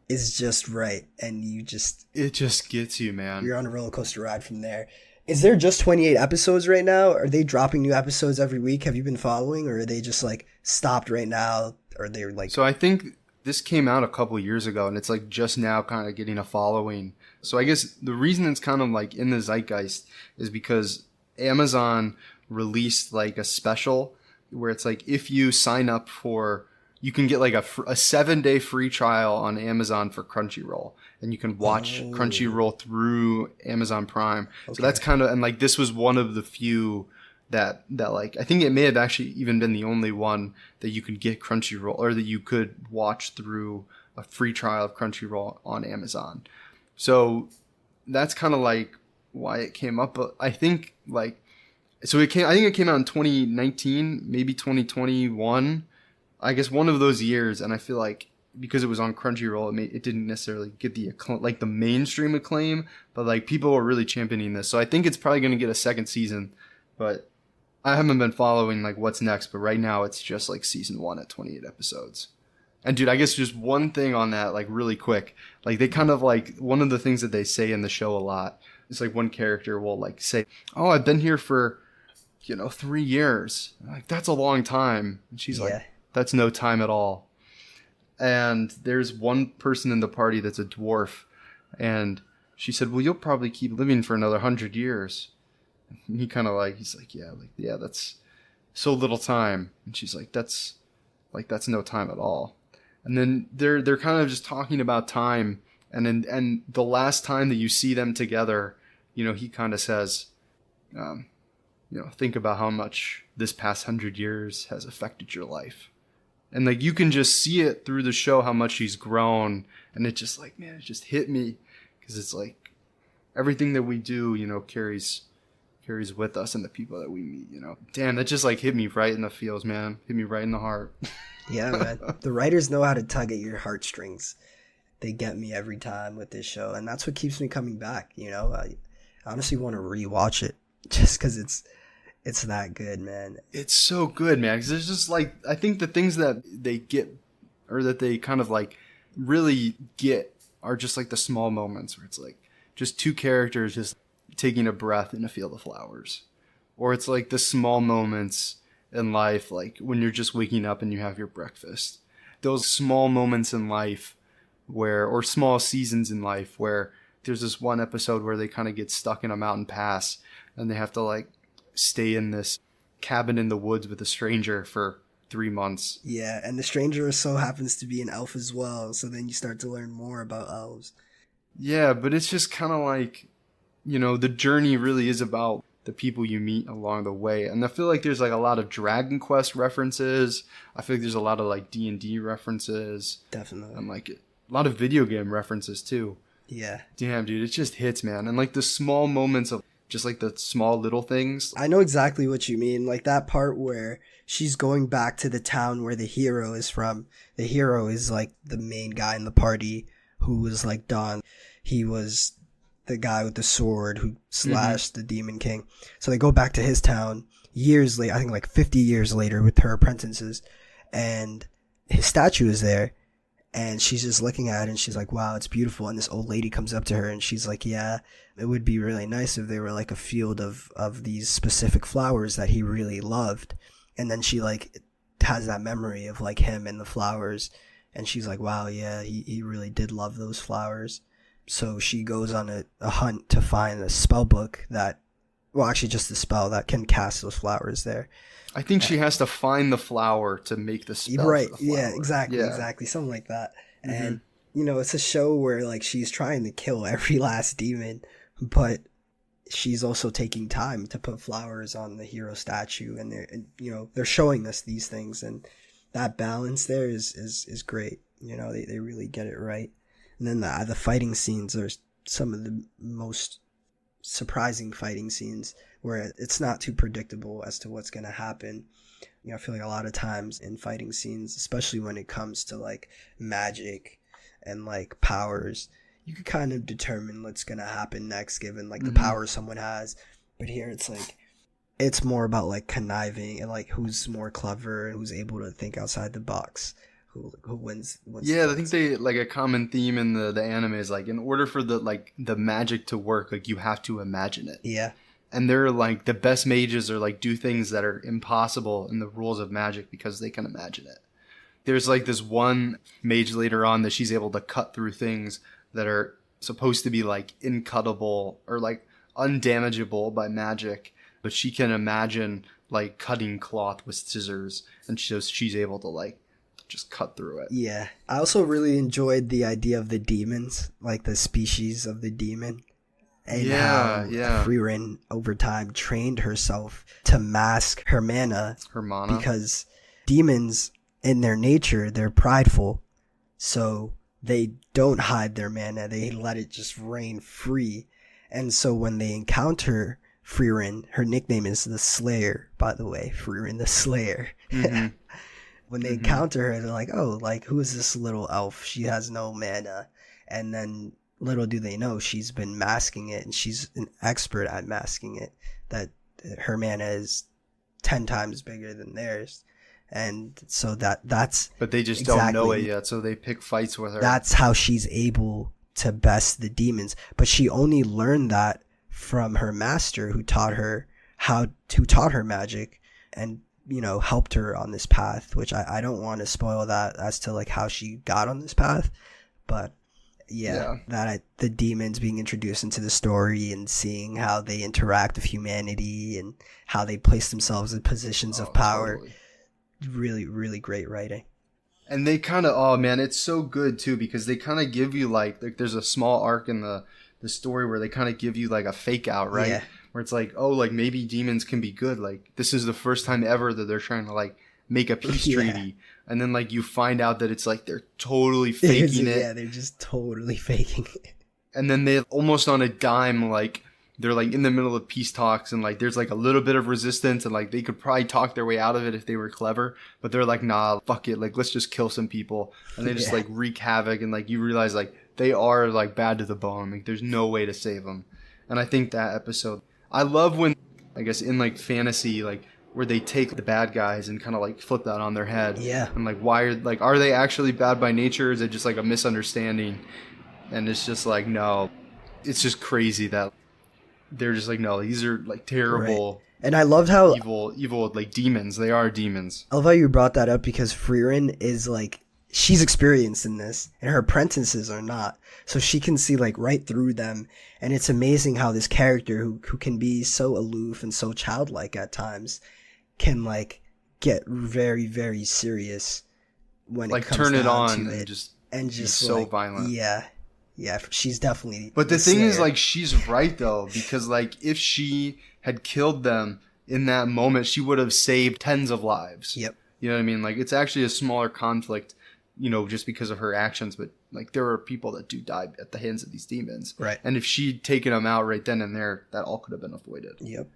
is just right, and It just gets you, man. you're on a roller coaster ride from there. Is there just 28 episodes right now? Are they dropping new episodes every week? Have you been following, or are they just like stopped right now? Or they're like, So I think this came out a couple years ago, and it's like just now kind of getting a following. So I guess the reason it's kind of like in the zeitgeist is because Amazon released like a special where it's like if you sign up for, you can get like a 7-day free trial on Amazon for Crunchyroll, and you can watch oh, Crunchyroll through Amazon Prime. So that's okay, kind of, and like this was one of the few that like, I think it may have actually even been the only one that you could get Crunchyroll, or that you could watch through a free trial of Crunchyroll on Amazon. So that's kind of like why it came up. But I think like, so I think it came out in 2019, maybe 2021. I guess one of those years, and I feel like because it was on Crunchyroll, it didn't necessarily get like the mainstream acclaim, but like people were really championing this. So I think it's probably going to get a second season, but I haven't been following like what's next. But right now it's just like season 1 at 28 episodes. And dude, I guess just one thing on that, like really quick, like they kind of like, one of the things that they say in the show a lot, it's like one character will like say, "Oh, I've been here for 3 years." Like, that's a long time. And she's like, yeah, "That's no time at all." And there's one person in the party that's a dwarf, and she said, "Well, you'll probably keep living for another 100 years." And he's like, "Yeah, that's so little time." And she's like, that's no time at all." And then they're kind of just talking about time, and the last time that you see them together, he kind of says, um, "Think about how much this past 100 years has affected your life." And like you can just see it through the show how much he's grown, and it just like, man, it just hit me because it's like everything that we do, carries with us and the people that we meet. Damn, that just like hit me right in the feels, man. Hit me right in the heart. yeah, man. The writers know how to tug at your heartstrings. They get me every time with this show, and that's what keeps me coming back. I honestly want to rewatch it just because it's that good, man. It's so good, man. Because there's just like, I think the things that they get, or that they kind of like really get, are just like the small moments where it's like just two characters just taking a breath in a field of flowers. Or it's like the small moments in life, like when you're just waking up and you have your breakfast. Those small moments in life or small seasons in life where there's this one episode where they kind of get stuck in a mountain pass and they have to like stay in this cabin in the woods with a stranger for 3 months. Yeah, and the stranger so happens to be an elf as well, so then you start to learn more about elves. Yeah, but it's just kind of like, the journey really is about the people you meet along the way. And I feel like there's like a lot of Dragon Quest references. I feel like there's a lot of like D&D references. Definitely. And like A lot of video game references too. Yeah. Damn, dude, it just hits, man. And like the small moments of just like the small little things. I know exactly what you mean. Like that part where she's going back to the town where the hero is from. The hero is like the main guy in the party who was like Don. He was the guy with the sword who slashed the Demon King. So they go back to his town years later, I think like 50 years later with her apprentices. And his statue is there. And she's just looking at it and she's like, wow, it's beautiful. And this old lady comes up to her and she's like, yeah, it would be really nice if there were like a field of these specific flowers that he really loved. And then she like has that memory of like him and the flowers. And she's like, wow, yeah, he really did love those flowers. So she goes on a hunt to find a spell book that, well, actually just a spell that can cast those flowers there. I think she has to find the flower to make the spell. Right. For the flower. Yeah, exactly. Something like that. And, you know, it's a show where like she's trying to kill every last demon, but she's also taking time to put flowers on the hero statue. And they're showing us these things. And that balance there is great. You know, they really get it right. And then the fighting scenes are some of the most surprising fighting scenes where it's not too predictable as to what's going to happen. You know, I feel like a lot of times in fighting scenes, especially when it comes to like magic and like powers, you can kind of determine what's going to happen next given like the power someone has. But here it's like, it's more about like conniving and like who's more clever and who's able to think outside the box. Who wins yeah, I think they like a common theme in the anime is like in order for the magic to work, like you have to imagine it. Yeah. And they're like the best mages are like do things that are impossible in the rules of magic because they can imagine it. There's like this one mage later on that she's able to cut through things that are supposed to be like incuttable or like undamageable by magic, but she can imagine like cutting cloth with scissors, and she's able to like just cut through it. Yeah. I also really enjoyed the idea of the demons, like the species of the demon. And how Frieren over time trained herself to mask her mana. Because demons, in their nature, they're prideful. So they don't hide their mana. They let it just rain free. And so when they encounter Frieren, her nickname is the Slayer, by the way. Frieren the Slayer. When they encounter her, they're like, oh, like, who is this little elf? She has no mana. And then little do they know, she's been masking it, and she's an expert at masking it, that her mana is 10 times bigger than theirs. And so that's... But they just don't know it yet, so they pick fights with her. That's how she's able to best the demons. But she only learned that from her master who taught her magic and, you know, helped her on this path, which I don't want to spoil that as to like how she got on this path, but the demons being introduced into the story and seeing how they interact with humanity and how they place themselves in positions of power. Totally. Really, really great writing. And they kind of, oh man, it's so good too, because they kind of give you like there's a small arc in the story where they kind of give you like a fake out, right? Yeah. Where it's like, oh, like maybe demons can be good. Like this is the first time ever that they're trying to like make a peace treaty. And then like you find out that it's like they're totally faking it. Yeah, they're just totally faking it. And then they almost on a dime, like they're like in the middle of peace talks and like there's like a little bit of resistance and like they could probably talk their way out of it if they were clever. But they're like, nah, fuck it. Like let's just kill some people. And they just like wreak havoc, and like you realize like they are like bad to the bone. Like there's no way to save them. And I think that episode, I love when, I guess in like fantasy, like where they take the bad guys and kind of like flip that on their head. Yeah. And like, are they actually bad by nature? Or is it just like a misunderstanding? And it's just like, no, it's just crazy that they're just like, no, these are like terrible. Right. And I loved how evil like demons. They are demons. I love how you brought that up, because Frieren is like, she's experienced in this and her apprentices are not. So she can see like right through them. And it's amazing how this character who can be so aloof and so childlike at times can like get very, very serious when like it comes turn it down on to it. And just so like, violent. Yeah. Yeah. She's definitely. But the thing is, like, she's right though, because like if she had killed them in that moment, she would have saved tens of lives. Yep. You know what I mean? Like it's actually a smaller conflict, you know, just because of her actions, but Like, there are people that do die at the hands of these demons. Right. And if she'd taken them out right then and there, that all could have been avoided. Yep.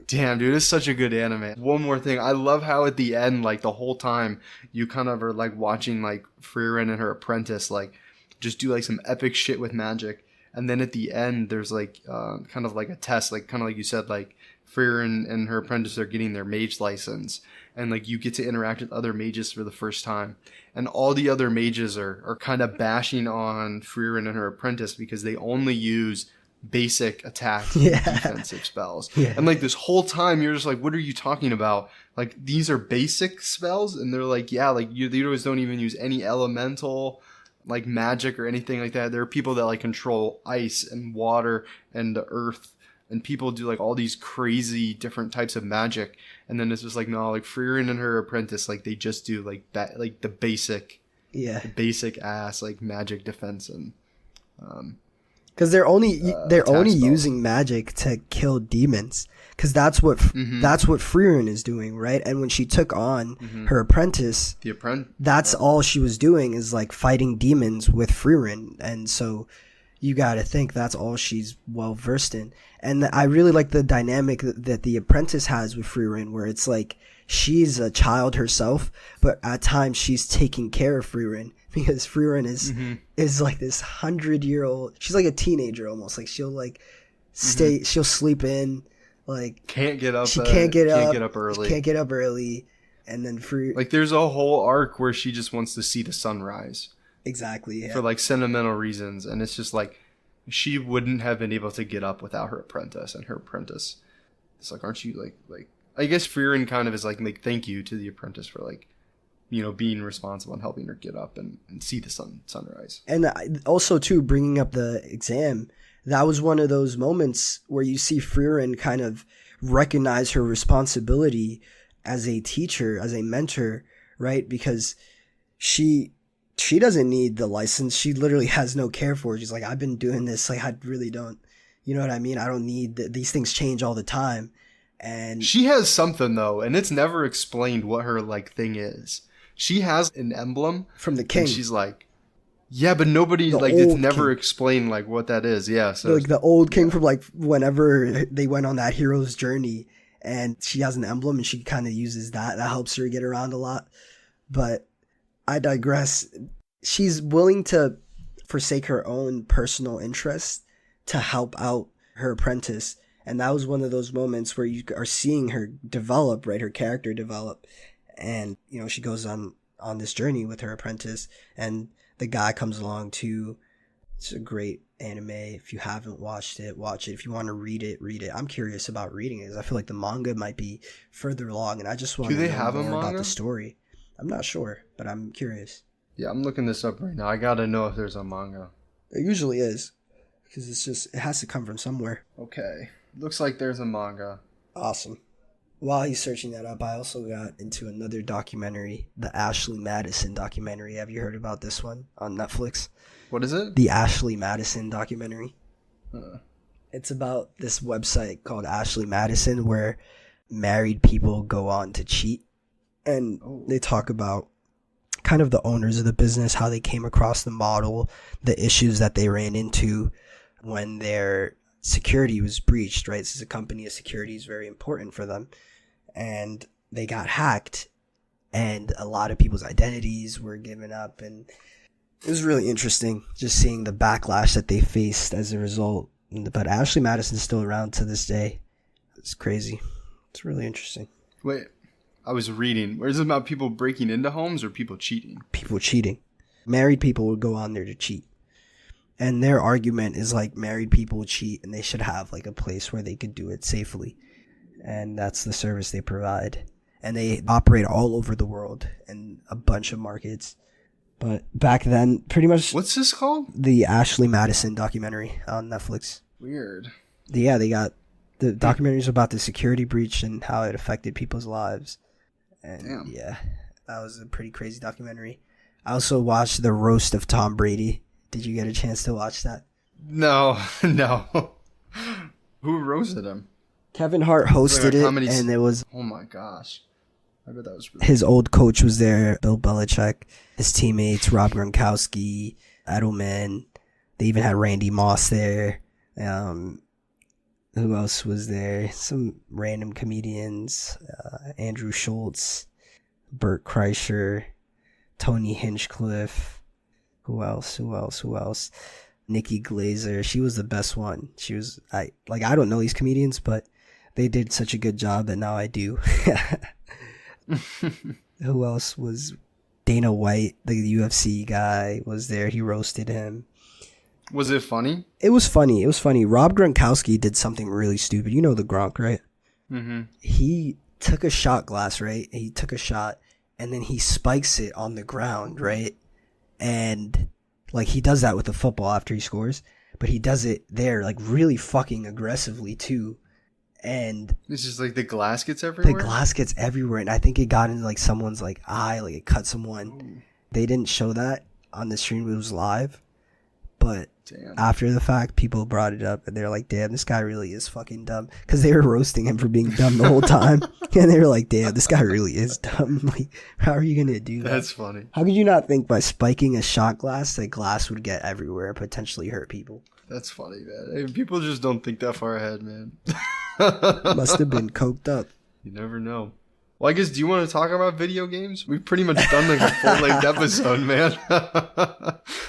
Damn, dude, it's such a good anime. One more thing. I love how at the end, like, the whole time, you kind of are, like, watching, like, Frieren and her apprentice, like, just do, like, some epic shit with magic. And then at the end, there's, like, kind of like a test, like, kind of like you said, like, Frieren and her apprentice are getting their mage license. And, like, you get to interact with other mages for the first time. And all the other mages are kind of bashing on Frieren and her apprentice because they only use basic attack and defensive spells. Yeah. And, like, this whole time, you're just like, what are you talking about? Like, these are basic spells? And they're like, yeah, like, you always don't even use any elemental, like, magic or anything like that. There are people that, like, control ice and water and the earth. And people do, like, all these crazy different types of magic. And then it's just like, no, like, Frieren and her apprentice, like, they just do, like, that, like, the basic ass, like, magic defense. And, because they're only using magic to kill demons. Because that's what Frieren is doing, right? And when she took on her apprentice, that's all she was doing is, like, fighting demons with Frieren. And so you got to think that's all she's well versed in. And I really like the dynamic that the apprentice has with Frieren, where it's like she's a child herself, but at times she's taking care of Frieren because Frieren is like this 100-year-old. She's like a teenager almost. Like, she'll, like, she'll sleep in, like, can't get up. She can't get up early. She can't get up early, and then like, there's a whole arc where she just wants to see the sunrise. Exactly. Yeah. For, like, sentimental reasons, and it's just like she wouldn't have been able to get up without her apprentice, and her apprentice, it's like, aren't you like I guess Frieren kind of is like thank you to the apprentice for, like, you know, being responsible and helping her get up and see the sunrise. And also too, bringing up the exam, that was one of those moments where you see Frieren kind of recognize her responsibility as a teacher, as a mentor, right? Because she doesn't need the license. She literally has no care for it. She's like, I've been doing this. Like, I really don't, you know what I mean? I don't need these things change all the time. And she has something though, and it's never explained what her, like, thing is. She has an emblem from the king. And she's like, yeah, but nobody, like, it's never explained, like, what that is. Yeah. So, like, the old king from, like, whenever they went on that hero's journey, and she has an emblem and she kind of uses that. That helps her get around a lot. But I digress. She's willing to forsake her own personal interest to help out her apprentice. And that was one of those moments where you are seeing her develop, right? Her character develop. And, you know, she goes on this journey with her apprentice, and the guy comes along too. It's a great anime. If you haven't watched it, watch it. If you want to read it, read it. I'm curious about reading it because I feel like the manga might be further along, and I just want to know more about the story. I'm not sure, but I'm curious. Yeah, I'm looking this up right now. I gotta know if there's a manga. There usually is, because it has to come from somewhere. Okay. Looks like there's a manga. Awesome. While he's searching that up, I also got into another documentary, the Ashley Madison documentary. Have you heard about this one on Netflix? What is it? The Ashley Madison documentary. It's about this website called Ashley Madison where married people go on to cheat. And they talk about kind of the owners of the business, how they came across the model, the issues that they ran into when their security was breached, right? This is a company of security is very important for them. And they got hacked, and a lot of people's identities were given up. And it was really interesting just seeing the backlash that they faced as a result. But Ashley Madison's still around to this day. It's crazy. It's really interesting. Wait, I was reading. Where is it about people breaking into homes or people cheating? People cheating. Married people would go on there to cheat. And their argument is like married people cheat and they should have like a place where they could do it safely. And that's the service they provide. And they operate all over the world in a bunch of markets. But back then, pretty much... What's this called? The Ashley Madison documentary on Netflix. Weird. Yeah, they got... The documentaries about the security breach and how it affected people's lives. And damn. Yeah, that was a pretty crazy documentary. I also watched The Roast of Tom Brady. Did you get a chance to watch that? No. Who roasted him? Kevin Hart hosted it, and it was... Oh my gosh. I bet that was really His old coach was there, Bill Belichick. His teammates, Rob Gronkowski, Edelman. They even had Randy Moss there. Who else was there? Some random comedians. Andrew Schultz, Bert Kreischer, Tony Hinchcliffe. Who else? Nikki Glazer. She was the best one. I don't know these comedians, but they did such a good job that now I do. Who else was? Dana White, the UFC guy, was there. He roasted him. Was it funny? It was funny. Rob Gronkowski did something really stupid. You know the Gronk, right? Mm-hmm. He took a shot glass, right? He took a shot, and then he spikes it on the ground, right? And, like, he does that with the football after he scores, but he does it there, like, really fucking aggressively, too. And it's just like the glass gets everywhere? The glass gets everywhere, and I think it got into, like, someone's, like, eye, like, it cut someone. Ooh. They didn't show that on the stream. It was live. But after the fact, people brought it up, and they're like, damn, this guy really is fucking dumb. Because they were roasting him for being dumb the whole time. And they were like, damn, this guy really is dumb. Like, how are you going to do that? That's funny. How could you not think by spiking a shot glass, that glass would get everywhere and potentially hurt people? That's funny, man. Hey, people just don't think that far ahead, man. Must have been coked up. You never know. Well, I guess, do you want to talk about video games? We've pretty much done like a full-length episode, man.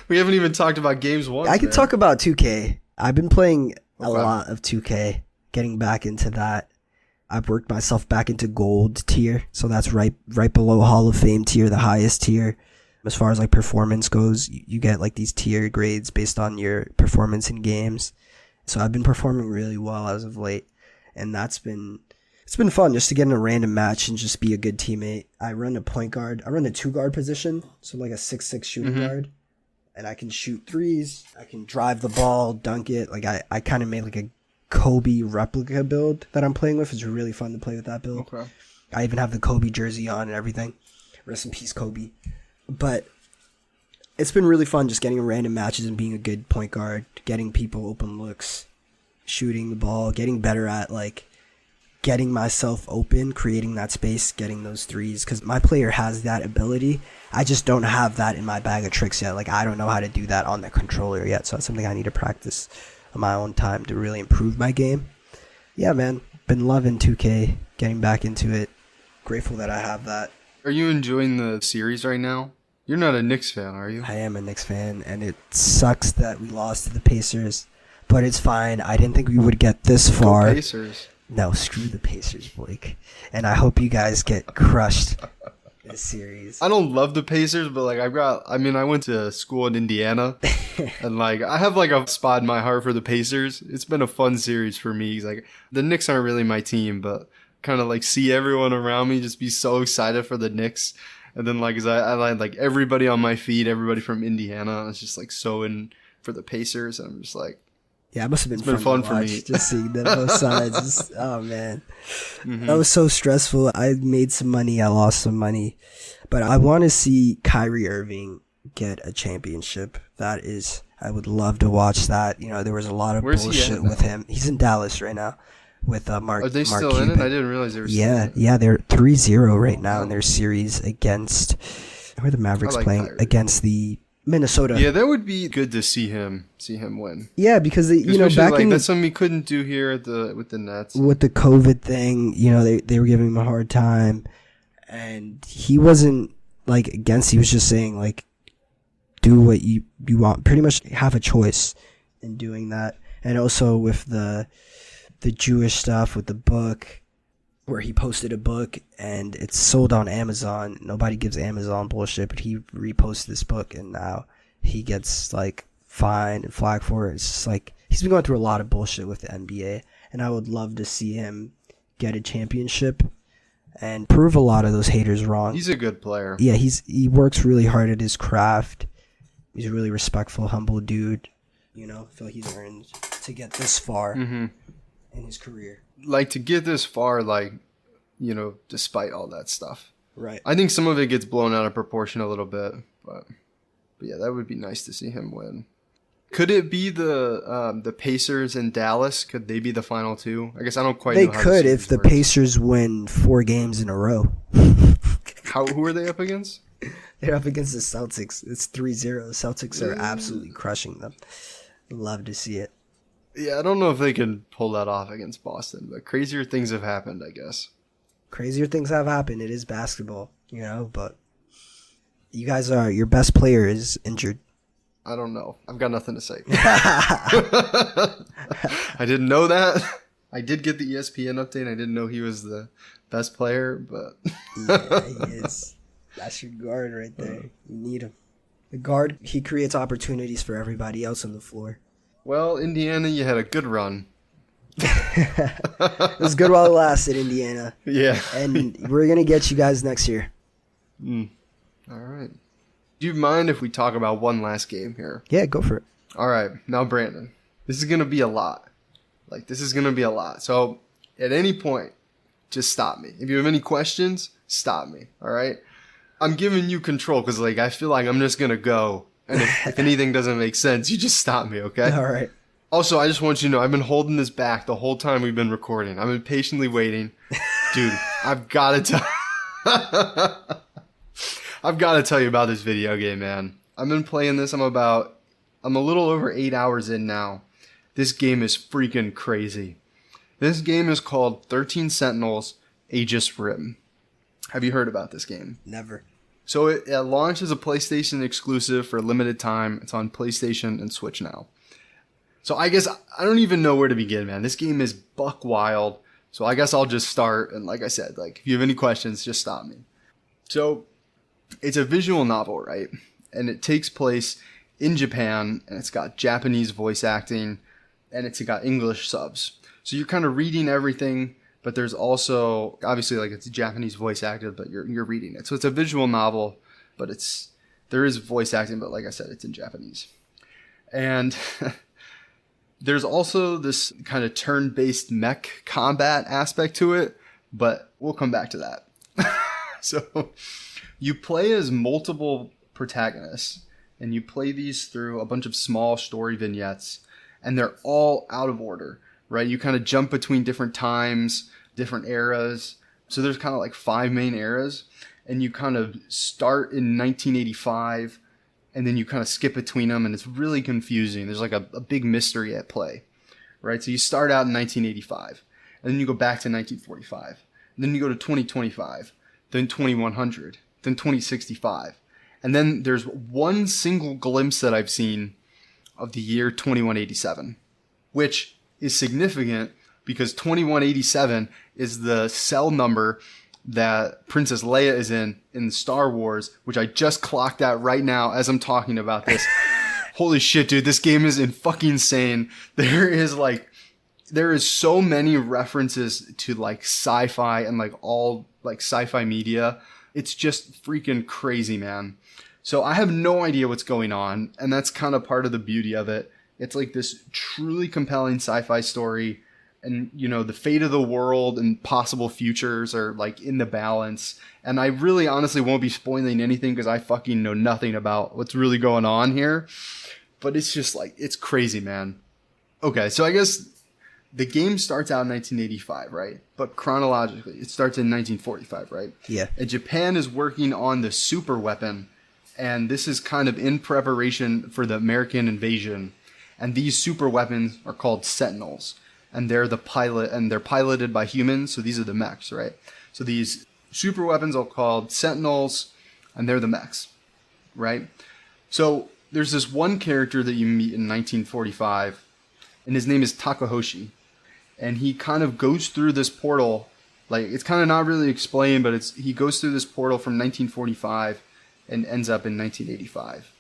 We haven't even talked about games once. I could talk about 2K. I've been playing a lot of 2K, getting back into that. I've worked myself back into gold tier, so that's right below Hall of Fame tier, the highest tier. As far as like performance goes, you get like these tier grades based on your performance in games. So I've been performing really well as of late, and it's been fun just to get in a random match and just be a good teammate. I run a point guard. I run a 2-guard position, so like a 6'6" shooting guard. And I can shoot threes. I can drive the ball, dunk it. Like I kind of made like a Kobe replica build that I'm playing with. It's really fun to play with that build. Okay. I even have the Kobe jersey on and everything. Rest in peace, Kobe. But it's been really fun just getting in random matches and being a good point guard, getting people open looks, shooting the ball, getting better at like getting myself open, creating that space, getting those threes, because my player has that ability. I just don't have that in my bag of tricks yet. Like, I don't know how to do that on the controller yet, so that's something I need to practice on my own time to really improve my game. Yeah, man, been loving 2K, getting back into it. Grateful that I have that. Are you enjoying the series right now? You're not a Knicks fan, are you? I am a Knicks fan, and it sucks that we lost to the Pacers, but it's fine. I didn't think we would get this far. Go Pacers. No, screw the Pacers, Blake. And I hope you guys get crushed this series. I don't love the Pacers, but like I went to school in Indiana, and like I have like a spot in my heart for the Pacers. It's been a fun series for me. Like the Knicks aren't really my team, but kind of like see everyone around me just be so excited for the Knicks. And then like as I like everybody on my feed, everybody from Indiana is just like so in for the Pacers. And I'm just like, yeah, it must have been fun for me. Just seeing both sides. Oh, man. Mm-hmm. That was so stressful. I made some money. I lost some money. But I want to see Kyrie Irving get a championship. I would love to watch that. You know, there was a lot of bullshit with him. He's in Dallas right now with Mark Are they Mark still Cuban. in it? I didn't realize they were still in it. Yeah, they're 3-0 right now in their series against... Who are the Mavericks playing? Kyrie. Against the... Minnesota. Yeah, that would be good to see him win. Yeah, because back in that's something he couldn't do here with the Nets. With the COVID thing, they were giving him a hard time, and he wasn't like against. He was just saying like, do what you want. Pretty much have a choice in doing that. And also with the Jewish stuff with the book, where he posted a book and it's sold on Amazon. Nobody gives Amazon bullshit, but he reposted this book and now he gets like fined and flagged for it. It's just like he's been going through a lot of bullshit with the NBA, and I would love to see him get a championship and prove a lot of those haters wrong. He's a good player. Yeah, he works really hard at his craft. He's a really respectful, humble dude. I feel he's earned to get this far in his career. Like to get this far, like, despite all that stuff. Right. I think some of it gets blown out of proportion a little bit, but yeah, that would be nice to see him win. Could it be the Pacers and Dallas? Could they be the final two? I guess I don't quite know how they could if the works. Pacers win 4 games in a row. Who are they up against? They're up against the Celtics. It's 3-0. The Celtics are absolutely crushing them. Love to see it. Yeah, I don't know if they can pull that off against Boston, but crazier things have happened, I guess. Crazier things have happened. It is basketball, but you guys your best player is injured. I don't know. I've got nothing to say. I didn't know that. I did get the ESPN update. I didn't know he was the best player, but yeah, he is. That's your guard right there. You need him. The guard, he creates opportunities for everybody else on the floor. Well, Indiana, you had a good run. It was good while it lasted, Indiana. Yeah. And we're going to get you guys next year. All right. Do you mind if we talk about one last game here? Yeah, go for it. All right. Now, Brandon, this is going to be a lot. This is going to be a lot. So, at any point, just stop me. If you have any questions, stop me. All right? I'm giving you control because, I feel like I'm just going to go. And if anything doesn't make sense, you just stop me, okay? All right. Also, I just want you to know, I've been holding this back the whole time we've been recording. I've been patiently waiting. Dude, I've got to tell... I've got to tell you about this video game, man. I've been playing this. I'm a little over 8 hours in now. This game is freaking crazy. This game is called 13 Sentinels, Aegis Rim. Have you heard about this game? Never. So it launched as a PlayStation exclusive for a limited time. It's on PlayStation and Switch now. So I guess I don't even know where to begin, man. This game is buck wild. So I guess I'll just start. And like I said, if you have any questions, just stop me. So it's a visual novel, right? And it takes place in Japan, and it's got Japanese voice acting, and it's got English subs. So you're kind of reading everything, but there's also, obviously, it's Japanese voice acted, but you're reading it. So it's a visual novel, but there is voice acting, but like I said, it's in Japanese. And there's also this kind of turn-based mech combat aspect to it, but we'll come back to that. So you play as multiple protagonists, and you play these through a bunch of small story vignettes, and they're all out of order, right? You kind of jump between different times, different eras. So there's kind of 5 main eras, and you kind of start in 1985, and then you kind of skip between them, and it's really confusing. There's a big mystery at play, right? So you start out in 1985, and then you go back to 1945, and then you go to 2025, then 2100, then 2065. And then there's one single glimpse that I've seen of the year 2187, which is significant because 2187 is the cell number that Princess Leia is in Star Wars, which I just clocked out right now as I'm talking about this. Holy shit, dude, this game is fucking insane. There is so many references to sci-fi and all sci-fi media. It's just freaking crazy, man. So I have no idea what's going on, and that's kind of part of the beauty of it. It's this truly compelling sci-fi story, and the fate of the world and possible futures are in the balance. And I really honestly won't be spoiling anything because I fucking know nothing about what's really going on here. But it's just it's crazy, man. Okay, so I guess the game starts out in 1985, right? But chronologically, it starts in 1945, right? Yeah. And Japan is working on the super weapon, and this is kind of in preparation for the American invasion. And these super weapons are called Sentinels, and they're piloted by humans. So these are the mechs, right? So these super weapons are called Sentinels, and they're the mechs, right? So there's this one character that you meet in 1945, and his name is Takahoshi. And he kind of goes through this portal, it's kind of not really explained, but he goes through this portal from 1945 and ends up in 1985.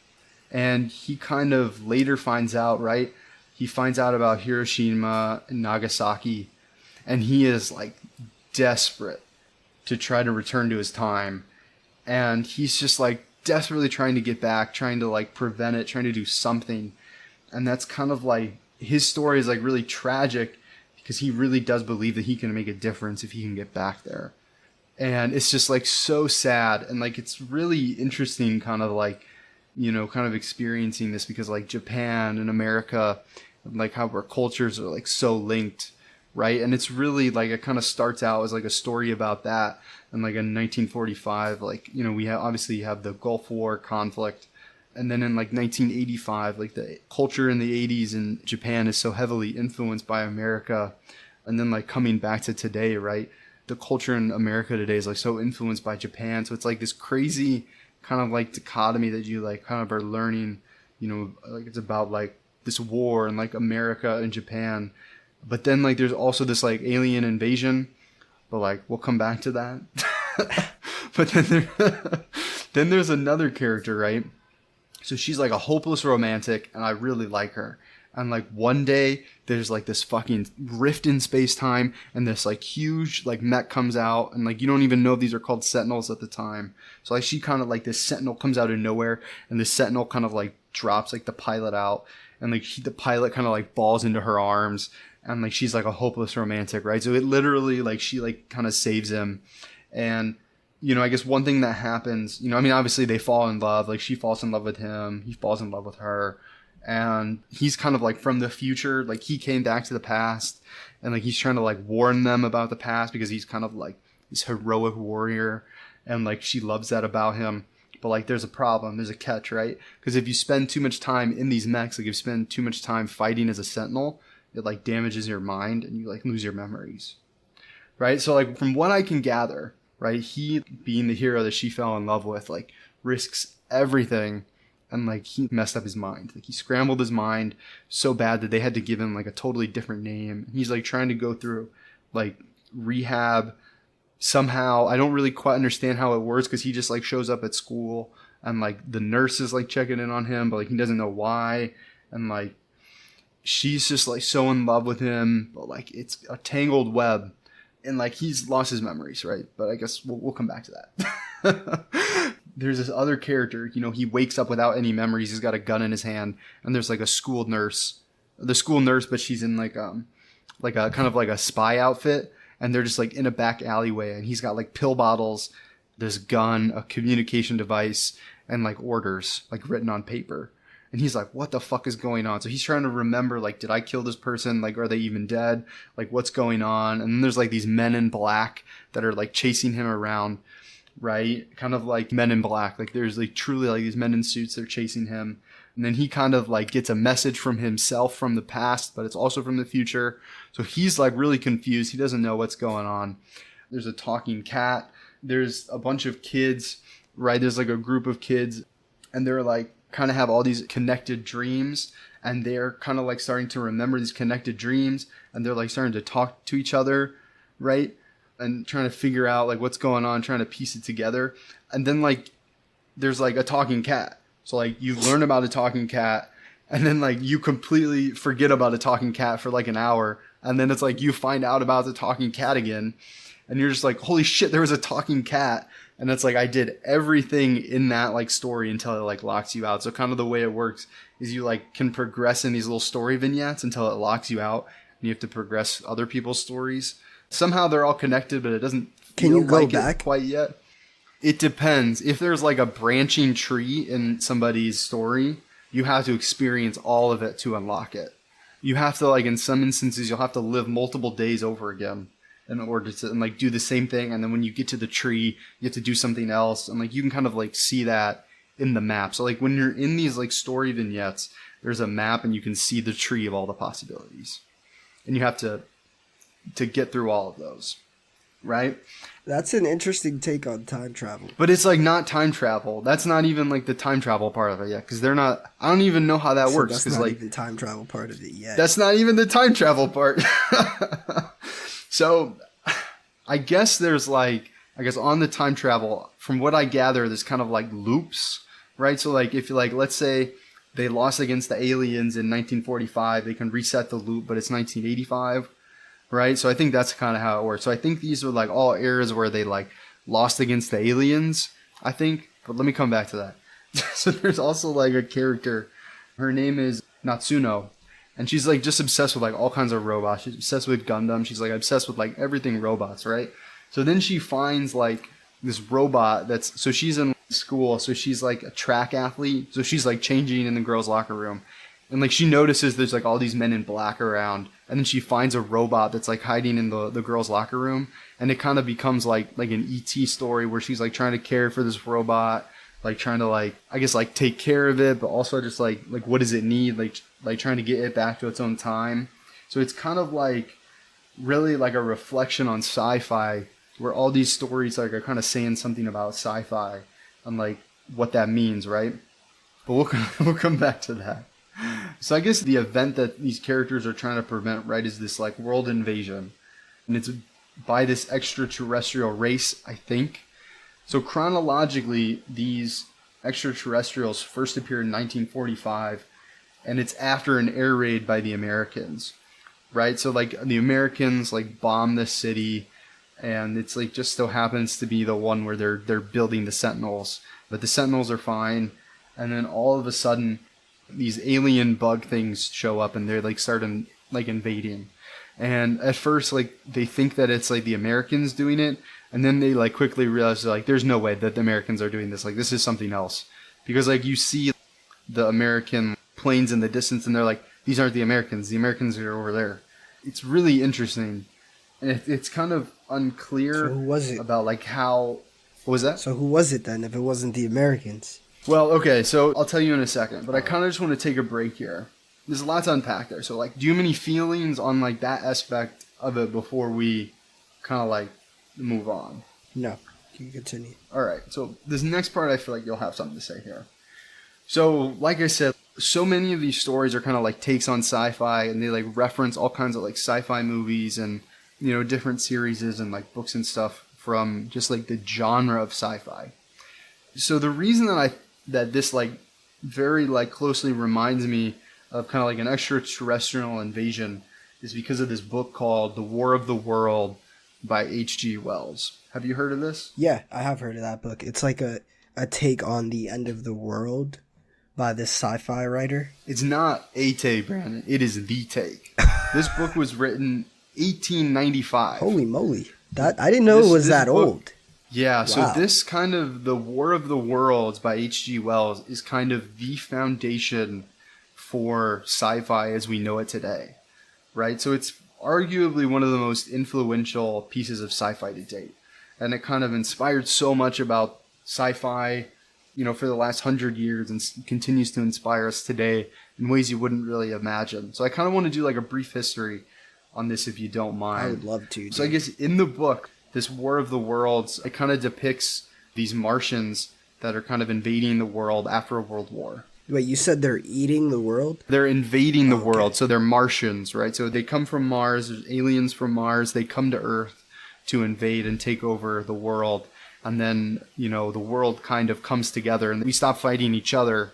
And he kind of later finds out, right? He finds out about Hiroshima and Nagasaki, and he is desperate to try to return to his time. And he's just desperately trying to get back, trying to prevent it, trying to do something. And that's kind of his story is really tragic because he really does believe that he can make a difference if he can get back there. And it's just so sad. And it's really interesting kind of kind of experiencing this because Japan and America, how our cultures are so linked, right? And it's really like, it kind of starts out as like a story about that. And like in 1945, like, you know, we have obviously you have the Gulf War conflict. And then in like 1985, like the culture in the 80s in Japan is so heavily influenced by America. And then like coming back to today, right? The culture in America today is like so influenced by Japan. So it's like this crazy kind of like dichotomy that you like kind of are learning, you know, like it's about like this war and like America and Japan. But then like there's also this like alien invasion, but like we'll come back to that. But then there's another character, right? So she's like a hopeless romantic and I really like her. And like one day there's like this fucking rift in space time and this like huge like mech comes out and like you don't even know if these are called Sentinels at the time. So like she kind of like this Sentinel comes out of nowhere and this Sentinel kind of like drops like the pilot out and like the pilot kind of like falls into her arms and like she's like a hopeless romantic, right? So it literally like she like kind of saves him. And you know, I guess one thing that happens, you know, I mean obviously they fall in love, like she falls in love with him, he falls in love with her. And he's kind of like from the future, like he came back to the past and like he's trying to like warn them about the past because he's kind of like this heroic warrior and like she loves that about him. But like there's a problem, there's a catch, right? Because if you spend too much time in these mechs, like if you spend too much time fighting as a Sentinel, it like damages your mind and you like lose your memories, right? So like from what I can gather, right, he being the hero that she fell in love with, like risks everything. And like he messed up his mind. Like he scrambled his mind so bad that they had to give him like a totally different name. He's like trying to go through like rehab somehow. I don't really quite understand how it works because he just like shows up at school and like the nurse is like checking in on him, but like he doesn't know why. And like she's just like so in love with him, but like it's a tangled web. And like he's lost his memories, right? But I guess we'll come back to that. There's this other character, you know, he wakes up without any memories. He's got a gun in his hand and there's like a school nurse, but she's in like a kind of like a spy outfit and they're just like in a back alleyway and he's got like pill bottles, this gun, a communication device and like orders like written on paper. And he's like, what the fuck is going on? So he's trying to remember, like, did I kill this person? Like, are they even dead? Like, what's going on? And then there's like these men in black that are like chasing him around. Right? Kind of like Men in Black. Like there's like truly like these men in suits that are chasing him. And then he kind of like gets a message from himself from the past, but it's also from the future. So he's like really confused. He doesn't know what's going on. There's a talking cat. There's a bunch of kids, right? There's like a group of kids and they're like kind of have all these connected dreams and they're kind of like starting to remember these connected dreams and they're like starting to talk to each other, right? And trying to figure out like what's going on, trying to piece it together. And then like there's like a talking cat. So like you learn about a talking cat and then like you completely forget about a talking cat for like an hour. And then it's like you find out about the talking cat again. And you're just like, holy shit, there was a talking cat. And it's like I did everything in that like story until it like locks you out. So kind of the way it works is you like can progress in these little story vignettes until it locks you out. And you have to progress other people's stories. Somehow they're all connected, but it doesn't feel like it quite yet. It depends. If there's like a branching tree in somebody's story, you have to experience all of it to unlock it. You have to like in some instances, you'll have to live multiple days over again in order to and like do the same thing. And then when you get to the tree, you have to do something else. And like you can kind of like see that in the map. So like when you're in these like story vignettes, there's a map and you can see the tree of all the possibilities. And you have to get through all of those, right? That's an interesting take on time travel. But it's like not time travel. That's not even like the time travel part of it yet, because they're not. I don't even know how that works. That's not like even the time travel part of it yet. That's not even the time travel part. So, I guess there's like on the time travel, from what I gather, there's kind of like loops, right? So like if you like, let's say they lost against the aliens in 1945, they can reset the loop, but it's 1985. Right? So I think that's kind of how it works. So I think these are like all eras where they like lost against the aliens, I think. But let me come back to that. So there's also like a character. Her name is Natsuno. And she's like just obsessed with like all kinds of robots. She's obsessed with Gundam. She's like obsessed with like everything robots, right? So then she finds like this robot that's, so she's in school. So she's like a track athlete. So she's like changing in the girls' locker room. And like she notices there's like all these men in black around, and then she finds a robot that's like hiding in the girls' locker room, and it kind of becomes like an ET story where she's like trying to care for this robot, like trying to like I guess like take care of it, but also just like what does it need, like trying to get it back to its own time. So it's kind of like really like a reflection on sci-fi, where all these stories like are kind of saying something about sci-fi and like what that means, right? But we'll come back to that. So I guess the event that these characters are trying to prevent, right, is this like world invasion. And it's by this extraterrestrial race, I think. So chronologically, these extraterrestrials first appeared in 1945, and it's after an air raid by the Americans, right? So like the Americans like bomb this city, and it's like just so happens to be the one where they're building the Sentinels. But the Sentinels are fine, and then all of a sudden these alien bug things show up, and they're like starting like invading. And at first like they think that it's like the Americans doing it, and then they like quickly realize like there's no way that the Americans are doing this, like this is something else. Because like you see the American planes in the distance, and they're like, these aren't the Americans are over there. It's really interesting, and it's kind of unclear. So who was it? About like how, what was that? So who was it then if it wasn't the Americans? Well, okay, so I'll tell you in a second, but I kind of just want to take a break here. There's a lot to unpack there. So, like, do you have any feelings on, like, that aspect of it before we kind of, like, move on? No. You can continue. All right, so this next part, I feel like you'll have something to say here. So, like I said, so many of these stories are kind of, like, takes on sci-fi, and they, like, reference all kinds of, like, sci-fi movies and, you know, different series and, like, books and stuff from just, like, the genre of sci-fi. So the reason that this like very like closely reminds me of kind of like an extraterrestrial invasion is because of this book called The War of the World by H.G. Wells. Have you heard of this? Yeah, I have heard of that book. It's like a take on the end of the world by this sci-fi writer. It's not a take, Brandon. It is the take. This book was written 1895. Holy moly. That I didn't know it was that book, old. Yeah, wow. So this kind of The War of the Worlds by H.G. Wells is kind of the foundation for sci-fi as we know it today, right? So it's arguably one of the most influential pieces of sci-fi to date. And it kind of inspired so much about sci-fi, you know, for the last 100 years and continues to inspire us today in ways you wouldn't really imagine. So I kind of want to do like a brief history on this if you don't mind. I would love to. Dude. So I guess in the book, this War of the Worlds, it kind of depicts these Martians that are kind of invading the world after a world war. Wait, you said they're eating the world? They're invading the world, so they're Martians, right? So they come from Mars, there's aliens from Mars, they come to Earth to invade and take over the world. And then, you know, the world kind of comes together and we stop fighting each other,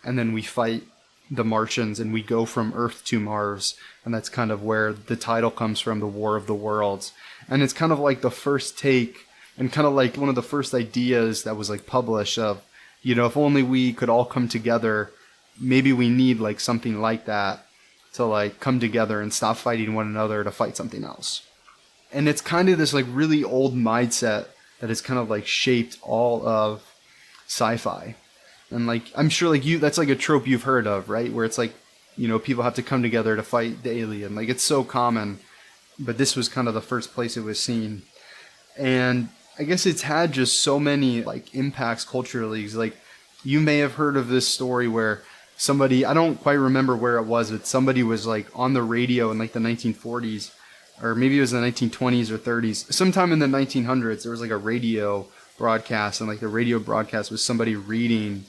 and then we fight the Martians and we go from Earth to Mars. And that's kind of where the title comes from, The War of the Worlds. And it's kind of like the first take and kind of like one of the first ideas that was like published of, you know, if only we could all come together, maybe we need like something like that to like come together and stop fighting one another to fight something else. And it's kind of this like really old mindset that has kind of like shaped all of sci-fi. And like, I'm sure like that's like a trope you've heard of, right? Where it's like, you know, people have to come together to fight the alien. Like it's so common. But this was kind of the first place it was seen. And I guess it's had just so many like impacts culturally. Like you may have heard of this story where somebody, I don't quite remember where it was, but somebody was like on the radio in like the 1940s, or maybe it was the 1920s or 30s. Sometime in the 1900s, there was like a radio broadcast, and like the radio broadcast was somebody reading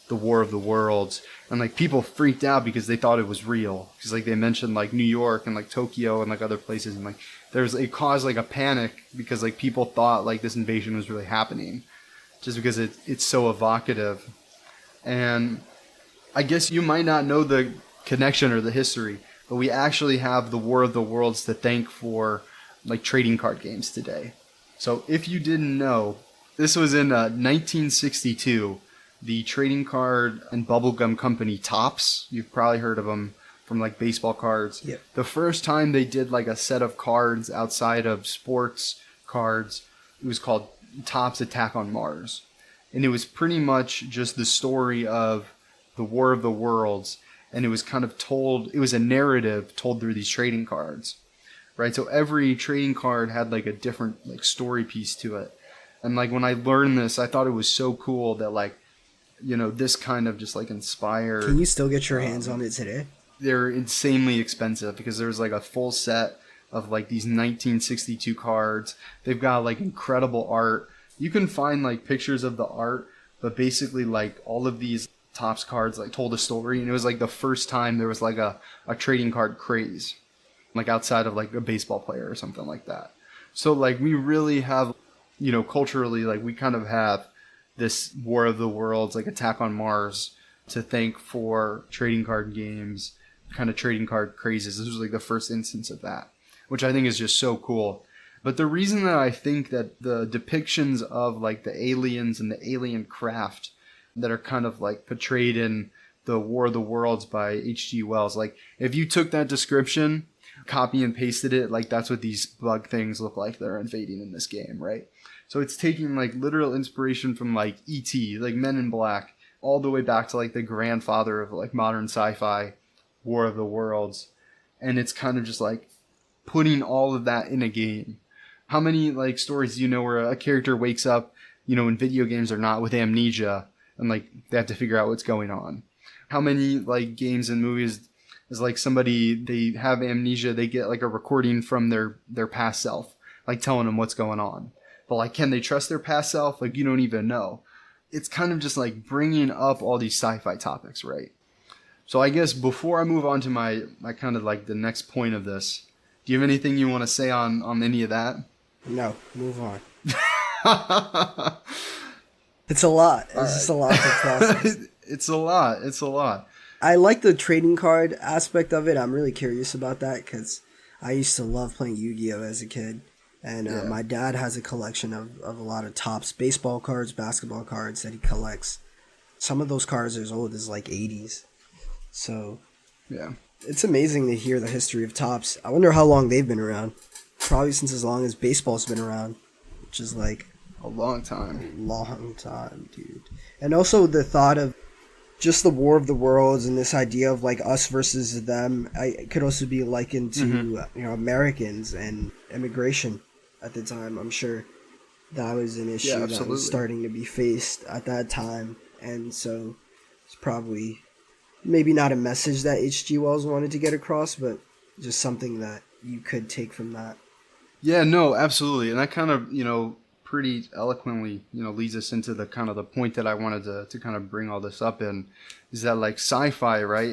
The War of the Worlds. And like people freaked out because they thought it was real, because like they mentioned like New York and like Tokyo and like other places, and like it caused like a panic because like people thought like this invasion was really happening, just because it's so evocative. And I guess you might not know the connection or the history, but we actually have the War of the Worlds to thank for like trading card games today. So if you didn't know, this was in 1962. The trading card and bubblegum company Topps, you've probably heard of them from like baseball cards. Yep. The first time they did like a set of cards outside of sports cards, it was called Topps Attack on Mars. And it was pretty much just the story of the War of the Worlds. and it was kind of told, it was a narrative told through these trading cards, right? So every trading card had like a different like story piece to it. And like when I learned this, I thought it was so cool that like, you know, this kind of just like inspired. Can you still get your hands on it today? They're insanely expensive because there's like a full set of like these 1962 cards. They've got like incredible art. You can find like pictures of the art, but basically like all of these Topps cards like told a story, and it was like the first time there was like a trading card craze, like outside of like a baseball player or something like that. So like we really have, you know, culturally, like we kind of have this War of the Worlds, like Attack on Mars, to thank for trading card games, kind of trading card crazes. This was like the first instance of that, which I think is just so cool. But the reason that I think that the depictions of like the aliens and the alien craft that are kind of like portrayed in the War of the Worlds by H.G. Wells, like if you took that description, copy and pasted it, like that's what these bug things look like that are invading in this game, right? So it's taking like literal inspiration from like E.T., like Men in Black, all the way back to like the grandfather of like modern sci-fi, War of the Worlds. And it's kind of just like putting all of that in a game. How many like stories do you know where a character wakes up, you know, in video games or not, with amnesia, and like they have to figure out what's going on? How many like games and movies is like somebody, they have amnesia, they get like a recording from their past self, like telling them what's going on. But like, can they trust their past self? Like, you don't even know. It's kind of just like bringing up all these sci-fi topics, right? So I guess before I move on to my kind of like the next point of this, do you have anything you want to say on any of that? No, move on. It's a lot. It's just a lot to process. It's a lot. It's a lot. I like the trading card aspect of it. I'm really curious about that because I used to love playing Yu-Gi-Oh! As a kid. And my dad has a collection of a lot of Topps baseball cards, basketball cards that he collects. Some of those cards are as old as like 80s. So yeah, it's amazing to hear the history of Topps. I wonder how long they've been around. Probably since as long as baseball's been around, which is like a long time. Long time, dude. And also the thought of just the War of the Worlds and this idea of like us versus them, it could also be likened to you know, Americans and immigration at the time. I'm sure that was an issue that was starting to be faced at that time, and so it's probably maybe not a message that H.G. Wells wanted to get across, but just something that you could take from that. Yeah, no, absolutely. And that kind of, you know, pretty eloquently, you know, leads us into the kind of the point that I wanted to kind of bring all this up in, is that like sci-fi, right?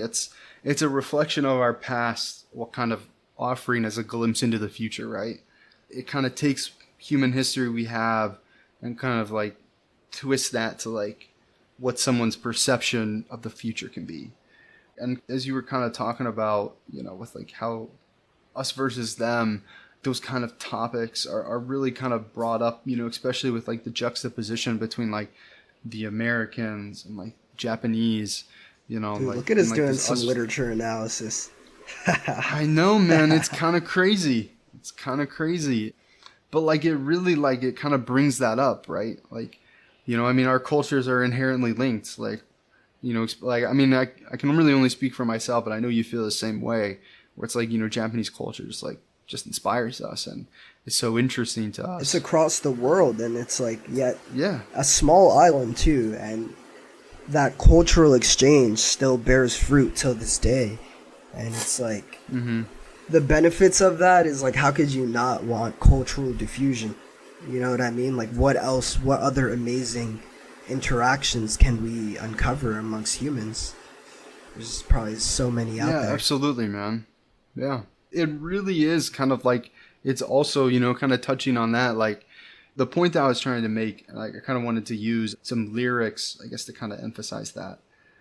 It's a reflection of our past, what kind of offering as a glimpse into the future, right? It kind of takes human history we have and kind of like twists that to like what someone's perception of the future can be. And as you were kind of talking about, you know, with like how us versus them, those kind of topics are really kind of brought up, you know, especially with like the juxtaposition between like the Americans and like Japanese, you know. Dude, like, look at us like doing some literature analysis. I know, man. It's kind of crazy. It's kind of crazy. But like it really like it kind of brings that up, right? Like, you know, I mean, our cultures are inherently linked. Like, you know, like, I mean, I can really only speak for myself, but I know you feel the same way, where it's like, you know, Japanese culture is like, just inspires us and it's so interesting to us. It's across the world, and it's like yet a small island too, and that cultural exchange still bears fruit till this day. And it's like the benefits of that is like, how could you not want cultural diffusion? You know what I mean? Like, what other amazing interactions can we uncover amongst humans? There's probably so many out there. Yeah, absolutely, man. Yeah. It really is kind of like, it's also, you know, kind of touching on that, like the point that I was trying to make, like I kind of wanted to use some lyrics, I guess, to kind of emphasize that.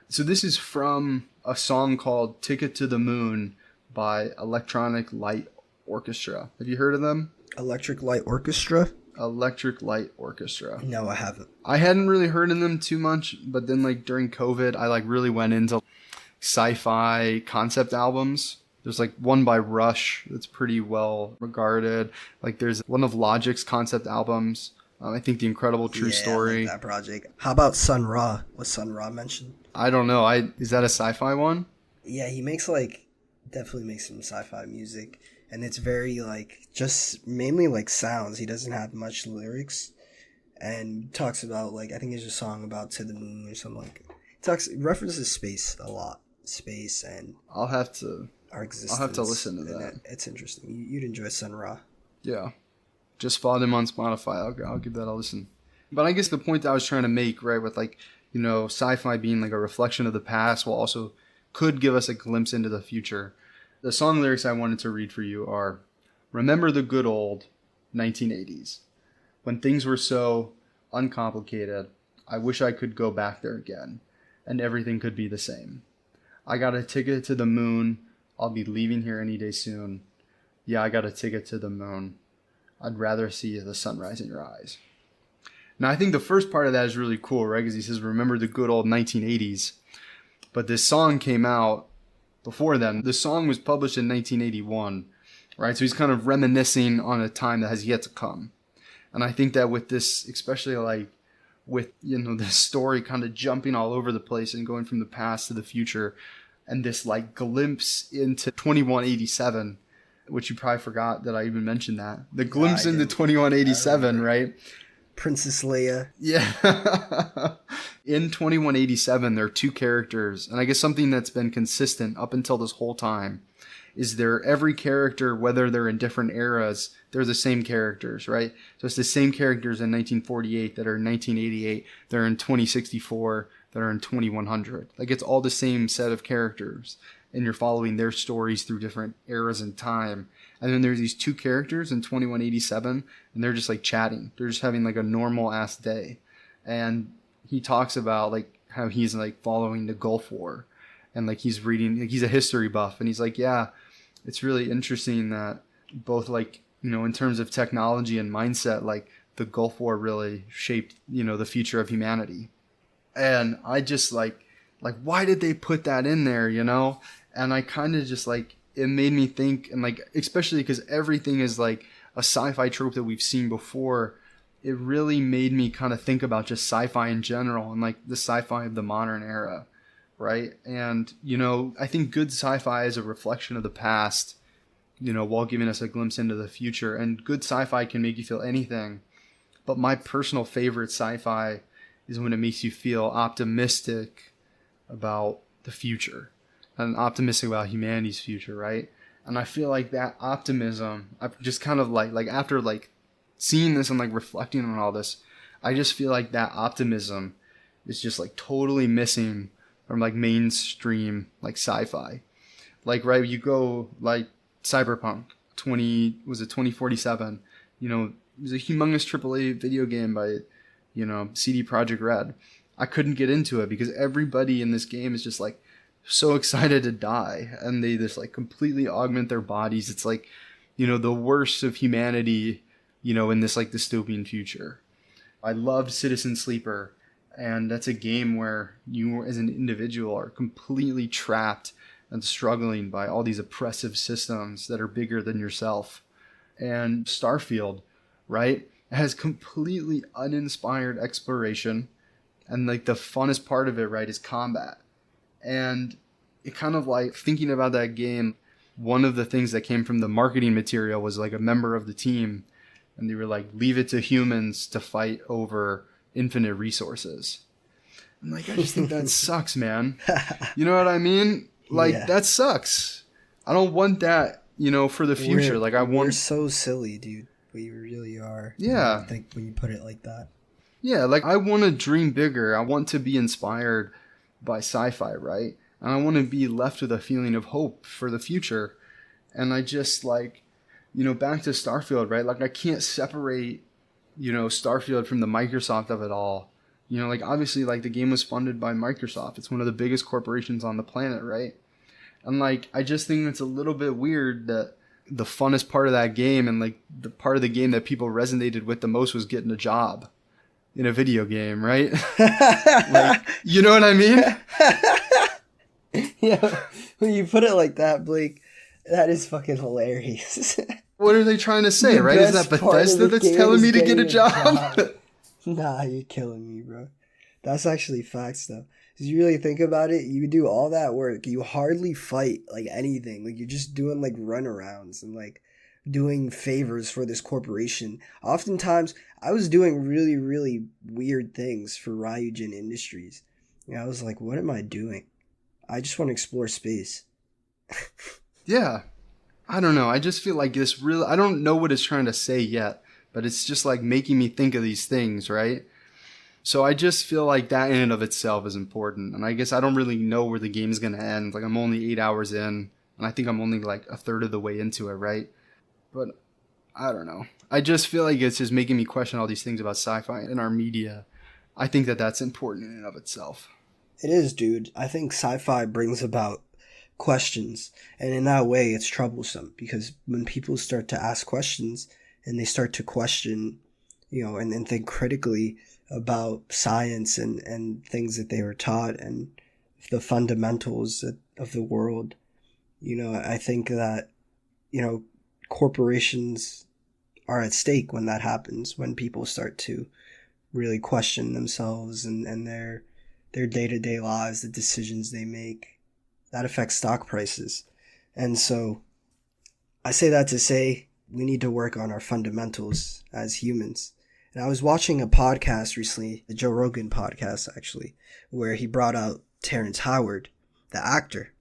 So this is from a song called Ticket to the Moon by Electronic Light Orchestra. Have you heard of them? Electric Light Orchestra? Electric Light Orchestra. No, I haven't. I hadn't really heard of them too much, but then like during COVID, I like really went into sci-fi concept albums. There's like one by Rush that's pretty well regarded. Like there's one of Logic's concept albums. I think The Incredible True Story. I like that project. How about Sun Ra? Was Sun Ra mentioned? I don't know. Is that a sci-fi one? Yeah, he makes like definitely makes some sci-fi music, and it's very like just mainly like sounds. He doesn't have much lyrics, and talks about like I think there's a song about to the moon or something like. Talks references space a lot, space and I'll have to our I'll have to existence, listen to and that. it's interesting. You'd enjoy Sun Ra. Yeah. Just followed him on Spotify. I'll give that a listen. But I guess the point that I was trying to make, right, with like, sci-fi being like a reflection of the past while also could give us a glimpse into the future. The song lyrics I wanted to read for you are, remember the good old 1980s, when things were so uncomplicated. I wish I could go back there again, and everything could be the same. I got a ticket to the moon. I'll be leaving here any day soon. Yeah, I got a ticket to the moon. I'd rather see the sunrise in your eyes. Now, I think the first part of that is really cool, right? Because he says, remember the good old 1980s. But this song came out before then. The song was published in 1981, right? So he's kind of reminiscing on a time that has yet to come. And I think that with this, especially like with, this story kind of jumping all over the place and going from the past to the future, and this like glimpse into 2187, which you probably forgot that I even mentioned that. The glimpse into 2187, right? Princess Leia. Yeah. In 2187, there are two characters, and I guess something that's been consistent up until this whole time is every character, whether they're in different eras, they're the same characters, right? So it's the same characters in 1948 that are in 1988, they're in 2064, that are in 2100. Like it's all the same set of characters, and you're following their stories through different eras in time. And then there's these two characters in 2187, and they're just like chatting. They're just having like a normal ass day. And he talks about like how he's like following the Gulf War, and like he's reading, like he's a history buff, and he's like, yeah, it's really interesting that both like, in terms of technology and mindset, like the Gulf War really shaped, the future of humanity. And I just like why did they put that in there, And I kind of just like, it made me think, and like, especially because everything is like a sci-fi trope that we've seen before, it really made me kind of think about just sci-fi in general and like the sci-fi of the modern era, right? And, I think good sci-fi is a reflection of the past, while giving us a glimpse into the future. And good sci-fi can make you feel anything. But my personal favorite sci-fi is when it makes you feel optimistic about the future and optimistic about humanity's future, right? And I feel like that optimism, I've just kind of like after like seeing this and like reflecting on all this, I just feel like that optimism is just like totally missing from like mainstream like sci-fi. Like, right, you go like Cyberpunk 2047, it was a humongous AAA video game by, CD Projekt Red. I couldn't get into it because everybody in this game is just like so excited to die, and they just like completely augment their bodies. It's like, the worst of humanity, in this like dystopian future. I loved Citizen Sleeper, and that's a game where you as an individual are completely trapped and struggling by all these oppressive systems that are bigger than yourself. And Starfield, right, has completely uninspired exploration, and like the funnest part of it, right, is combat. And it kind of like thinking about that game, one of the things that came from the marketing material was like a member of the team, and they were like, leave it to humans to fight over infinite resources. I'm like, I just think that sucks, man. You know what I mean? Like, yeah. That sucks. I don't want that, for the future. We're so silly, dude. We really are. Yeah. I think when you put it like that. Yeah, like I want to dream bigger. I want to be inspired by sci-fi, right? And I want to be left with a feeling of hope for the future. And I just like, back to Starfield, right? Like I can't separate, Starfield from the Microsoft of it all. Like obviously like the game was funded by Microsoft. It's one of the biggest corporations on the planet, right? And like, I just think it's a little bit weird that the funnest part of that game and like the part of the game that people resonated with the most was getting a job in a video game, right? Like, you know what I mean? Yeah, when you put it like that, Blake, that is fucking hilarious. What are they trying to say, right? Is that Bethesda that's telling me to get a job? Nah, you're killing me, bro. That's actually facts, though. you really think about it, you do all that work, you hardly fight like anything. Like you're just doing like runarounds and like doing favors for this corporation. Oftentimes, I was doing really, really weird things for Ryujin Industries. I was like, what am I doing? I just want to explore space. Yeah. I don't know. I just feel like this really, I don't know what it's trying to say yet, but it's just like making me think of these things, right? So I just feel like that in and of itself is important. And I guess I don't really know where the game is going to end. Like I'm only 8 hours in, and I think I'm only like a third of the way into it, right? But I don't know. I just feel like it's just making me question all these things about sci-fi and our media. I think that that's important in and of itself. It is, dude. I think sci-fi brings about questions, and in that way it's troublesome because when people start to ask questions and they start to question, and think critically about science and things that they were taught and the fundamentals of the world, I think that, corporations are at stake when that happens, when people start to really question themselves and their day-to-day lives, the decisions they make. That affects stock prices. And so I say that to say we need to work on our fundamentals as humans. And I was watching a podcast recently, the Joe Rogan podcast actually, where he brought out Terrence Howard, the actor.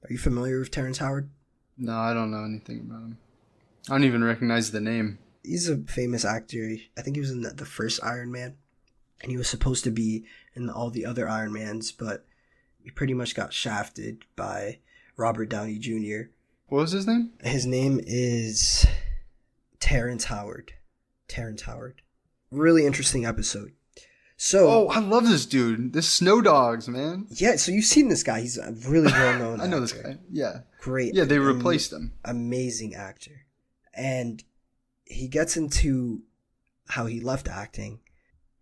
Are you familiar with Terrence Howard? No, I don't know anything about him. I don't even recognize the name. He's a famous actor. I think he was in the first Iron Man. And he was supposed to be in all the other Iron Mans, but he pretty much got shafted by Robert Downey Jr. What was his name? His name is Terrence Howard. Terrence Howard. Really interesting episode. So, I love this dude. This Snow Dogs, man. Yeah, so you've seen this guy. He's a really well-known I know actor. this guy. Yeah. Great. Yeah, they replaced him. Amazing actor. And he gets into how he left acting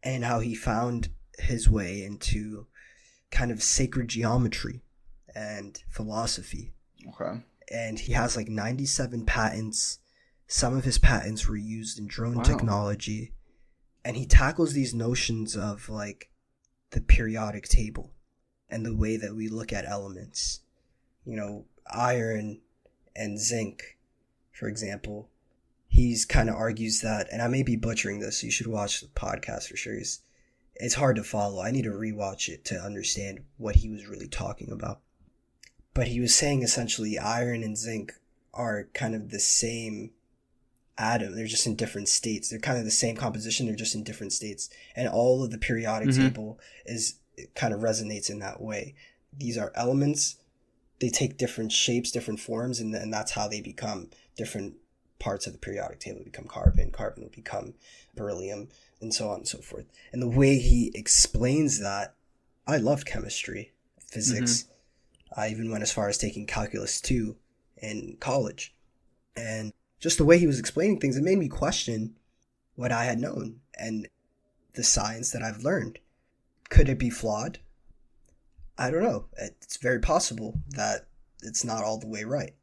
and how he found his way into kind of sacred geometry and philosophy. Okay. And he has like 97 patents. Some of his patents were used in drone technology. And he tackles these notions of like the periodic table and the way that we look at elements. Iron and zinc, for example. He's kind of argues that, and I may be butchering this, so you should watch the podcast for sure. It's hard to follow. I need to rewatch it to understand what he was really talking about. But he was saying essentially iron and zinc are kind of the same atom. They're just in different states. They're kind of the same composition. They're just in different states. And all of the periodic table kind of resonates in that way. These are elements. They take different shapes, different forms, and that's how they become different parts of the periodic table. Become carbon. Carbon will become beryllium, and so on and so forth. And the way he explains that, I loved chemistry, physics. I even went as far as taking calculus 2 in college. And just the way he was explaining things, it made me question what I had known and the science that I've learned. Could it be flawed? I don't know. It's very possible that it's not all the way right.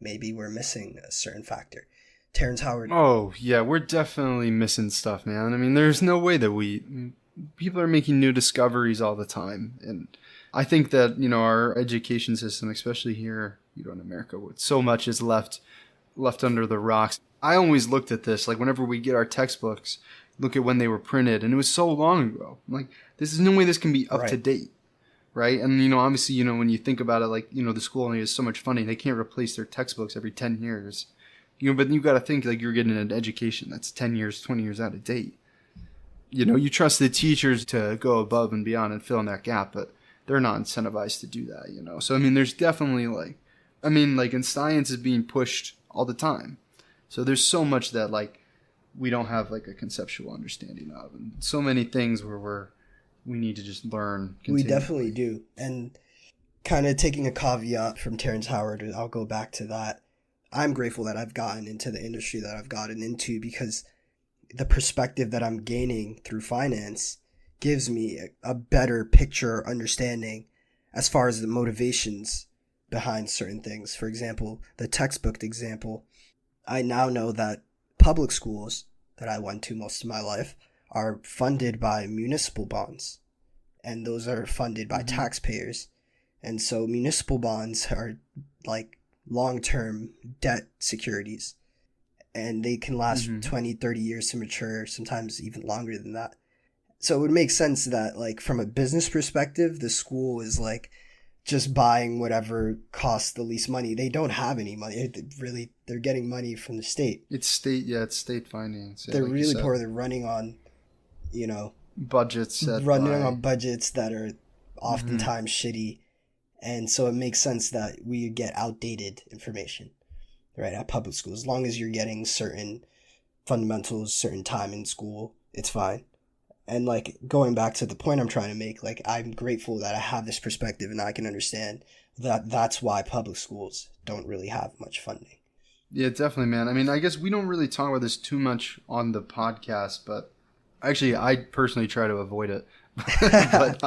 Maybe we're missing a certain factor. Terrence Howard. Oh, yeah, we're definitely missing stuff, man. I mean, there's no way that people are making new discoveries all the time. And I think that, our education system, especially here, in America, so much is left under the rocks. I always looked at this, like whenever we get our textbooks, look at when they were printed, and it was so long ago. I'm like, there's no way this can be up to date, right? And, obviously, when you think about it, like, the school only has so much funding, they can't replace their textbooks every 10 years. But you got to think like you're getting an education that's 10 years, 20 years out of date. You trust the teachers to go above and beyond and fill in that gap, but they're not incentivized to do that, So, I mean, there's definitely in science is being pushed all the time. So there's so much that we don't have a conceptual understanding of, and so many things where we need to just learn continually. We definitely do. And kind of taking a caveat from Terrence Howard, I'll go back to that. I'm grateful that I've gotten into the industry that I've gotten into because the perspective that I'm gaining through finance gives me a better picture or understanding as far as the motivations behind certain things. For example, the textbook example, I now know that public schools that I went to most of my life are funded by municipal bonds. and those are funded by taxpayers. And so municipal bonds are like long-term debt securities, and they can last 20, 30 years to mature, sometimes even longer than that. So it would make sense that, like, from a business perspective, the school is like just buying whatever costs the least money. They don't have any money. They're getting money from the state. It's state finance. Yeah, They're like really poor. They're running on, budgets on budgets that are oftentimes shitty. And so it makes sense that we get outdated information, right, at public schools. As long as you're getting certain fundamentals, certain time in school, it's fine. And, like, going back to the point I'm trying to make, like, I'm grateful that I have this perspective and I can understand that that's why public schools don't really have much funding. Yeah, definitely, man. I mean, I guess we don't really talk about this too much on the podcast, but actually, I personally try to avoid it. But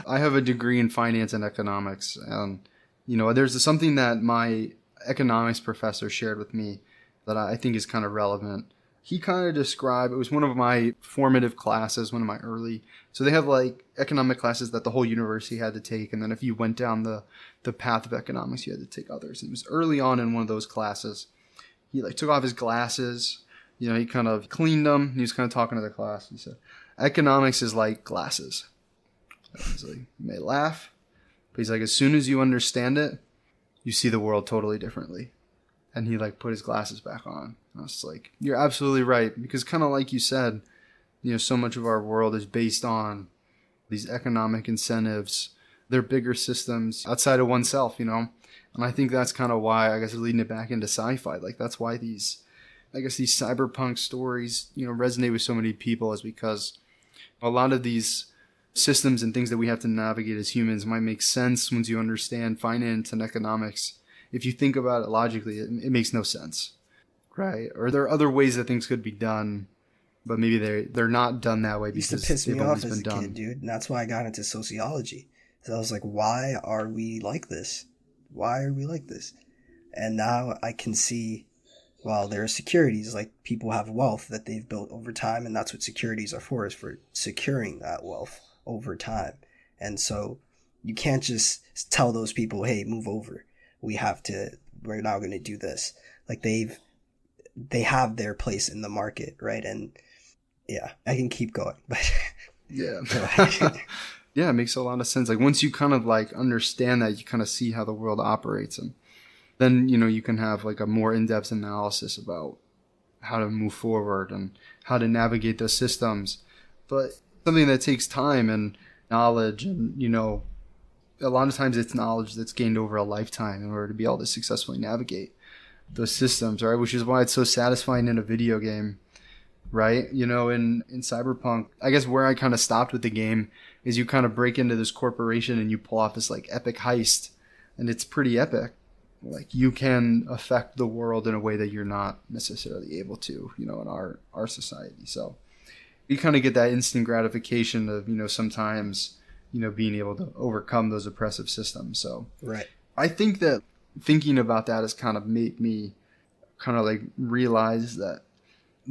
I have a degree in finance and economics. And, there's something that my economics professor shared with me that I think is kind of relevant. He kind of described, it was one of my formative classes, one of my early. So they have like economic classes that the whole university had to take. And then if you went down the path of economics, you had to take others. It was early on in one of those classes. He like took off his glasses, he kind of cleaned them. He was kind of talking to the class. He said, economics is like glasses. He's like, you may laugh, but he's like, as soon as you understand it, you see the world totally differently. And he like put his glasses back on. I was like, you're absolutely right. Because kind of like you said, so much of our world is based on these economic incentives. They're bigger systems outside of oneself, And I think that's kind of why, I guess, leading it back into sci-fi. Like, that's why these cyberpunk stories, resonate with so many people, is because a lot of these systems and things that we have to navigate as humans might make sense once you understand finance and economics. If you think about it logically, it makes no sense, right? Or there are other ways that things could be done, but maybe they're not done that way because it used to piss me they've off always as been a done. kid, dude. And that's why I got into sociology. So I was like, why are we like this? Why are we like this? And now I can see, well, there are securities, like people have wealth that they've built over time, and that's what securities are for, is for securing that wealth over time. And so you can't just tell those people, hey, move over. We're now going to do this. Like they have their place in the market, right? And yeah, I can keep going, but yeah. Yeah, it makes a lot of sense. Like once you kind of like understand that, you kind of see how the world operates, and then, you can have like a more in-depth analysis about how to move forward and how to navigate those systems. But something that takes time and knowledge, and, a lot of times it's knowledge that's gained over a lifetime in order to be able to successfully navigate those systems, right? Which is why it's so satisfying in a video game, right? In Cyberpunk, I guess where I kind of stopped with the game is you kind of break into this corporation and you pull off this like epic heist, and it's pretty epic. Like you can affect the world in a way that you're not necessarily able to, in our society. So you kind of get that instant gratification of, sometimes, being able to overcome those oppressive systems. So right. I think that thinking about that has kind of made me kind of like realize that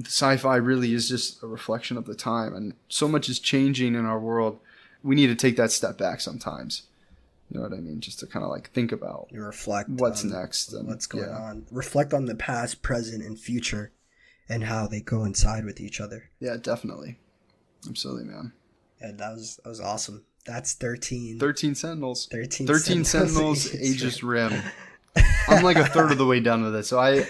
sci-fi really is just a reflection of the time, and so much is changing in our world. We need to take that step back sometimes. You know what I mean? Just to kind of like think about reflect what's next and what's going on. Reflect on the past, present, and future, and how they coincide with each other. Yeah, definitely. Absolutely, man. And that was awesome. That's 13 Sentinels. 13 Sentinels, Aegis Rim. I'm like a third of the way done with it, so I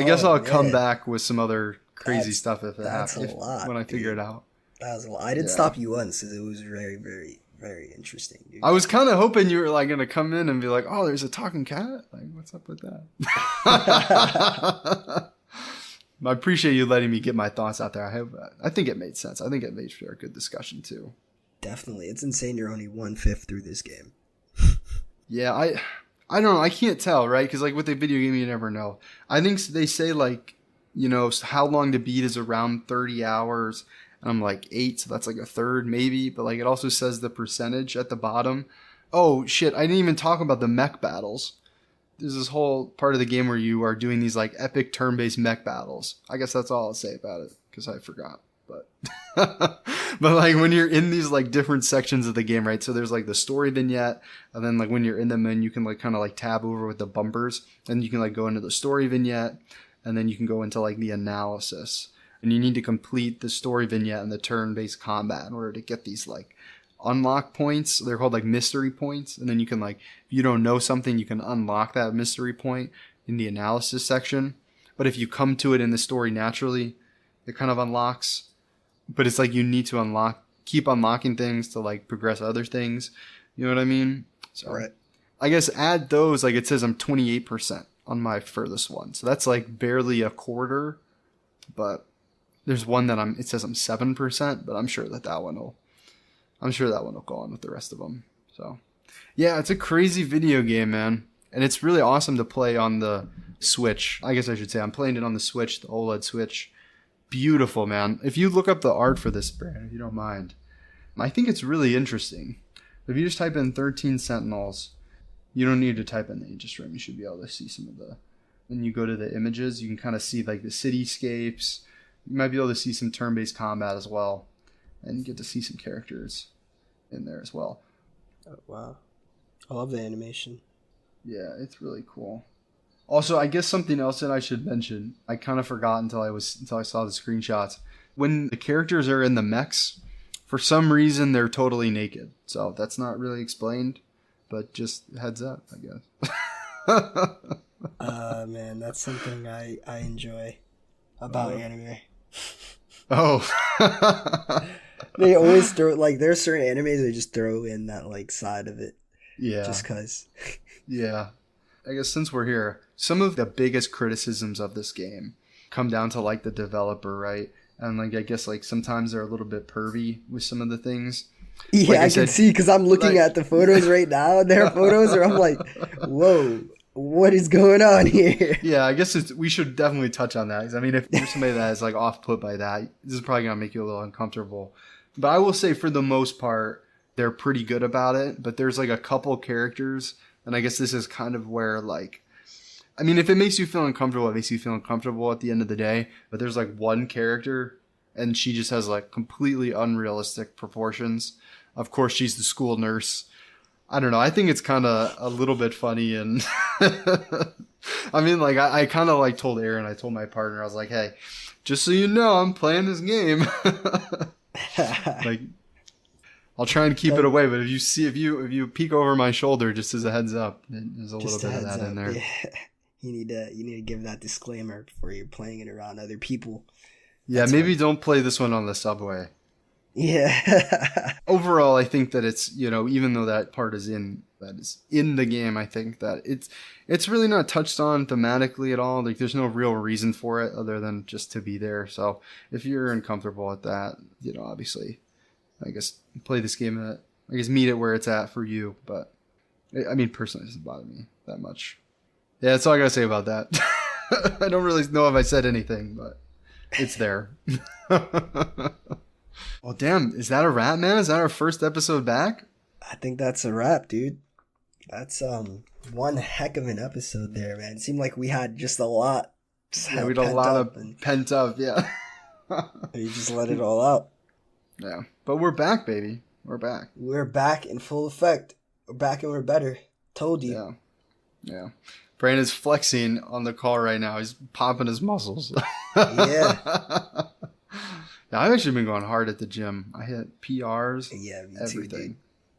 guess I'll come back with some other crazy stuff if it happens, when I figure it out. That was a lot. I didn't stop you once because it was very, very, very interesting, dude. I was kind of hoping you were like going to come in and be like, oh, there's a talking cat? Like, what's up with that? I appreciate you letting me get my thoughts out there. I think it made sense. I think it made for a good discussion too. Definitely. It's insane you're only 1/5 through this game. Yeah, I don't know. I can't tell, right? Because like with a video game, you never know. I think they say like, how long to beat is around 30 hours. And I'm like 8, so that's like a third maybe. But like it also says the percentage at the bottom. Oh, shit. I didn't even talk about the mech battles. There's this whole part of the game where you are doing these like epic turn-based mech battles. I guess that's all I'll say about it because I forgot. but but like when you're in these like different sections of the game, right? So there's like the story vignette, and then like when you're in them, and you can like kind of like tab over with the bumpers, and you can like go into the story vignette, and then you can go into like the analysis, and you need to complete the story vignette and the turn-based combat in order to get these like unlock points. They're called like mystery points, and then you can like, if you don't know something, you can unlock that mystery point in the analysis section. But if you come to it in the story naturally, it kind of unlocks. But it's like you need to keep unlocking things to like progress other things. You know what I mean? So Right. I guess add those, like it says I'm 28% on my furthest one. So that's like barely a quarter. But there's one that it says I'm 7%, but I'm sure that one will go on with the rest of them. So yeah, it's a crazy video game, man. And it's really awesome to play on the Switch. I guess I should say I'm playing it on the Switch, the OLED Switch. Beautiful, man. If you look up the art for this, Brandon, if you don't mind, I think it's really interesting. If you just type in 13 Sentinels, you don't need to type in the Aegis Rim. You should be able to see some of the... When you go to the images, you can kind of see like the cityscapes. You might be able to see some turn-based combat as well. And you get to see some characters in there as well. Oh, wow. I love the animation. Yeah, it's really cool. Also, I guess something else that I should mention, I kind of forgot until I saw the screenshots. When the characters are in the mechs, for some reason they're totally naked. So that's not really explained, but just heads up, I guess. Man, that's something I enjoy about anime. Oh. They always throw, like, there's certain animes they just throw in that, like, side of it. Yeah. Just cause. Yeah. I guess since we're here, some of the biggest criticisms of this game come down to like the developer, right? And like I guess like sometimes they're a little bit pervy with some of the things. Yeah, like I can see because I'm looking at the photos right now. And there are photos where I'm like, whoa, what is going on here? Yeah, I guess we should definitely touch on that. 'Cause, I mean, if you're somebody that is like off put by that, this is probably gonna make you a little uncomfortable. But I will say for the most part, they're pretty good about it. But there's like a couple characters. And I guess this is kind of where, like, I mean, if it makes you feel uncomfortable, it makes you feel uncomfortable at the end of the day. But there's, like, one character, and she just has, like, completely unrealistic proportions. Of course, she's the school nurse. I don't know. I think it's kind of a little bit funny. And, I mean, like, I kind of, like, told Aaron, I told my partner, I was like, hey, just so you know, I'm playing this game. Like... I'll try and keep it away, but if you peek over my shoulder, just as a heads up, there's a little bit of that in there. Yeah. You need to give that disclaimer before you're playing it around other people. Yeah, maybe don't play this one on the subway. Yeah. Overall, I think that it's, even though that part is in the game, I think that it's really not touched on thematically at all. Like there's no real reason for it other than just to be there. So if you're uncomfortable with that, obviously, I guess play this game meet it where it's at for you. But I mean, personally, it doesn't bother me that much. Yeah, that's all I gotta say about that. I don't really know if I said anything, but it's there. Well, damn, is that a wrap, man? Is that our first episode back? I think that's a wrap, dude. That's one heck of an episode there, man. It seemed like we had just a lot. Yeah, we had a lot of pent up, yeah. You just let it all out. Yeah, but we're back, baby. We're back. We're back in full effect. We're back and we're better. Told you. Yeah. Brandon's flexing on the call right now. He's popping his muscles. Yeah. Yeah, I've actually been going hard at the gym. I hit PRs. Yeah, me everything. Too, dude.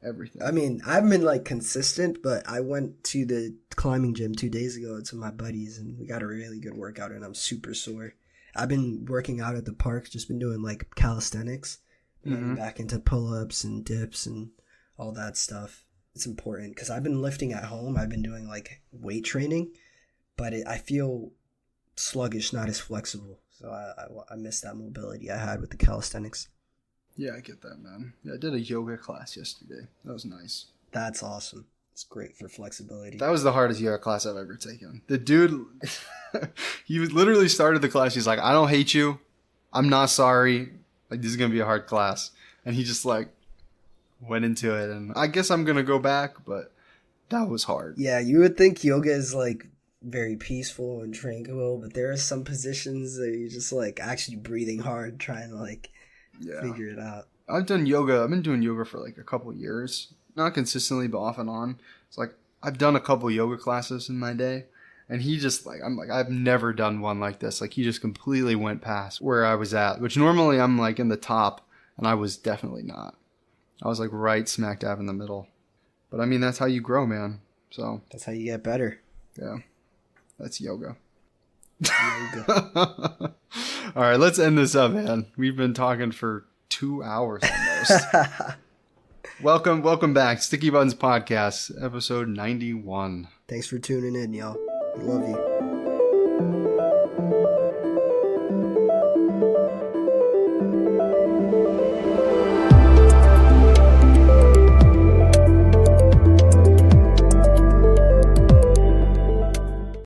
Everything. I mean, I've been like consistent, but I went to the climbing gym 2 days ago to my buddies, and we got a really good workout, and I'm super sore. I've been working out at the park, just been doing like calisthenics. Back into pull-ups and dips and all that stuff. It's important because I've been lifting at home. I've been doing like weight training, but I feel sluggish, not as flexible. So I miss that mobility I had with the calisthenics. Yeah, I get that, man. Yeah, I did a yoga class yesterday. That was nice. That's awesome. It's great for flexibility. That was the hardest yoga class I've ever taken. The dude, he literally started the class. He's like, I don't hate you. I'm not sorry. Like, this is going to be a hard class. And he just, like, went into it. And I guess I'm going to go back, but that was hard. Yeah, you would think yoga is, like, very peaceful and tranquil, but there are some positions that you're just, like, actually breathing hard, trying to, like, figure it out. I've done yoga. I've been doing yoga for like a couple years. Not consistently, but off and on. It's like I've done a couple yoga classes in my day. And he just like, I'm like, I've never done one like this. Like he just completely went past where I was at, which normally I'm like in the top, and I was definitely not. I was like right smack dab in the middle. But I mean, that's how you grow, man. So that's how you get better. Yeah. That's yoga. Yoga. All right, let's end this up, man. We've been talking for 2 hours almost. Welcome back. Sticky Buttons Podcast, episode 91. Thanks for tuning in, y'all. We love you.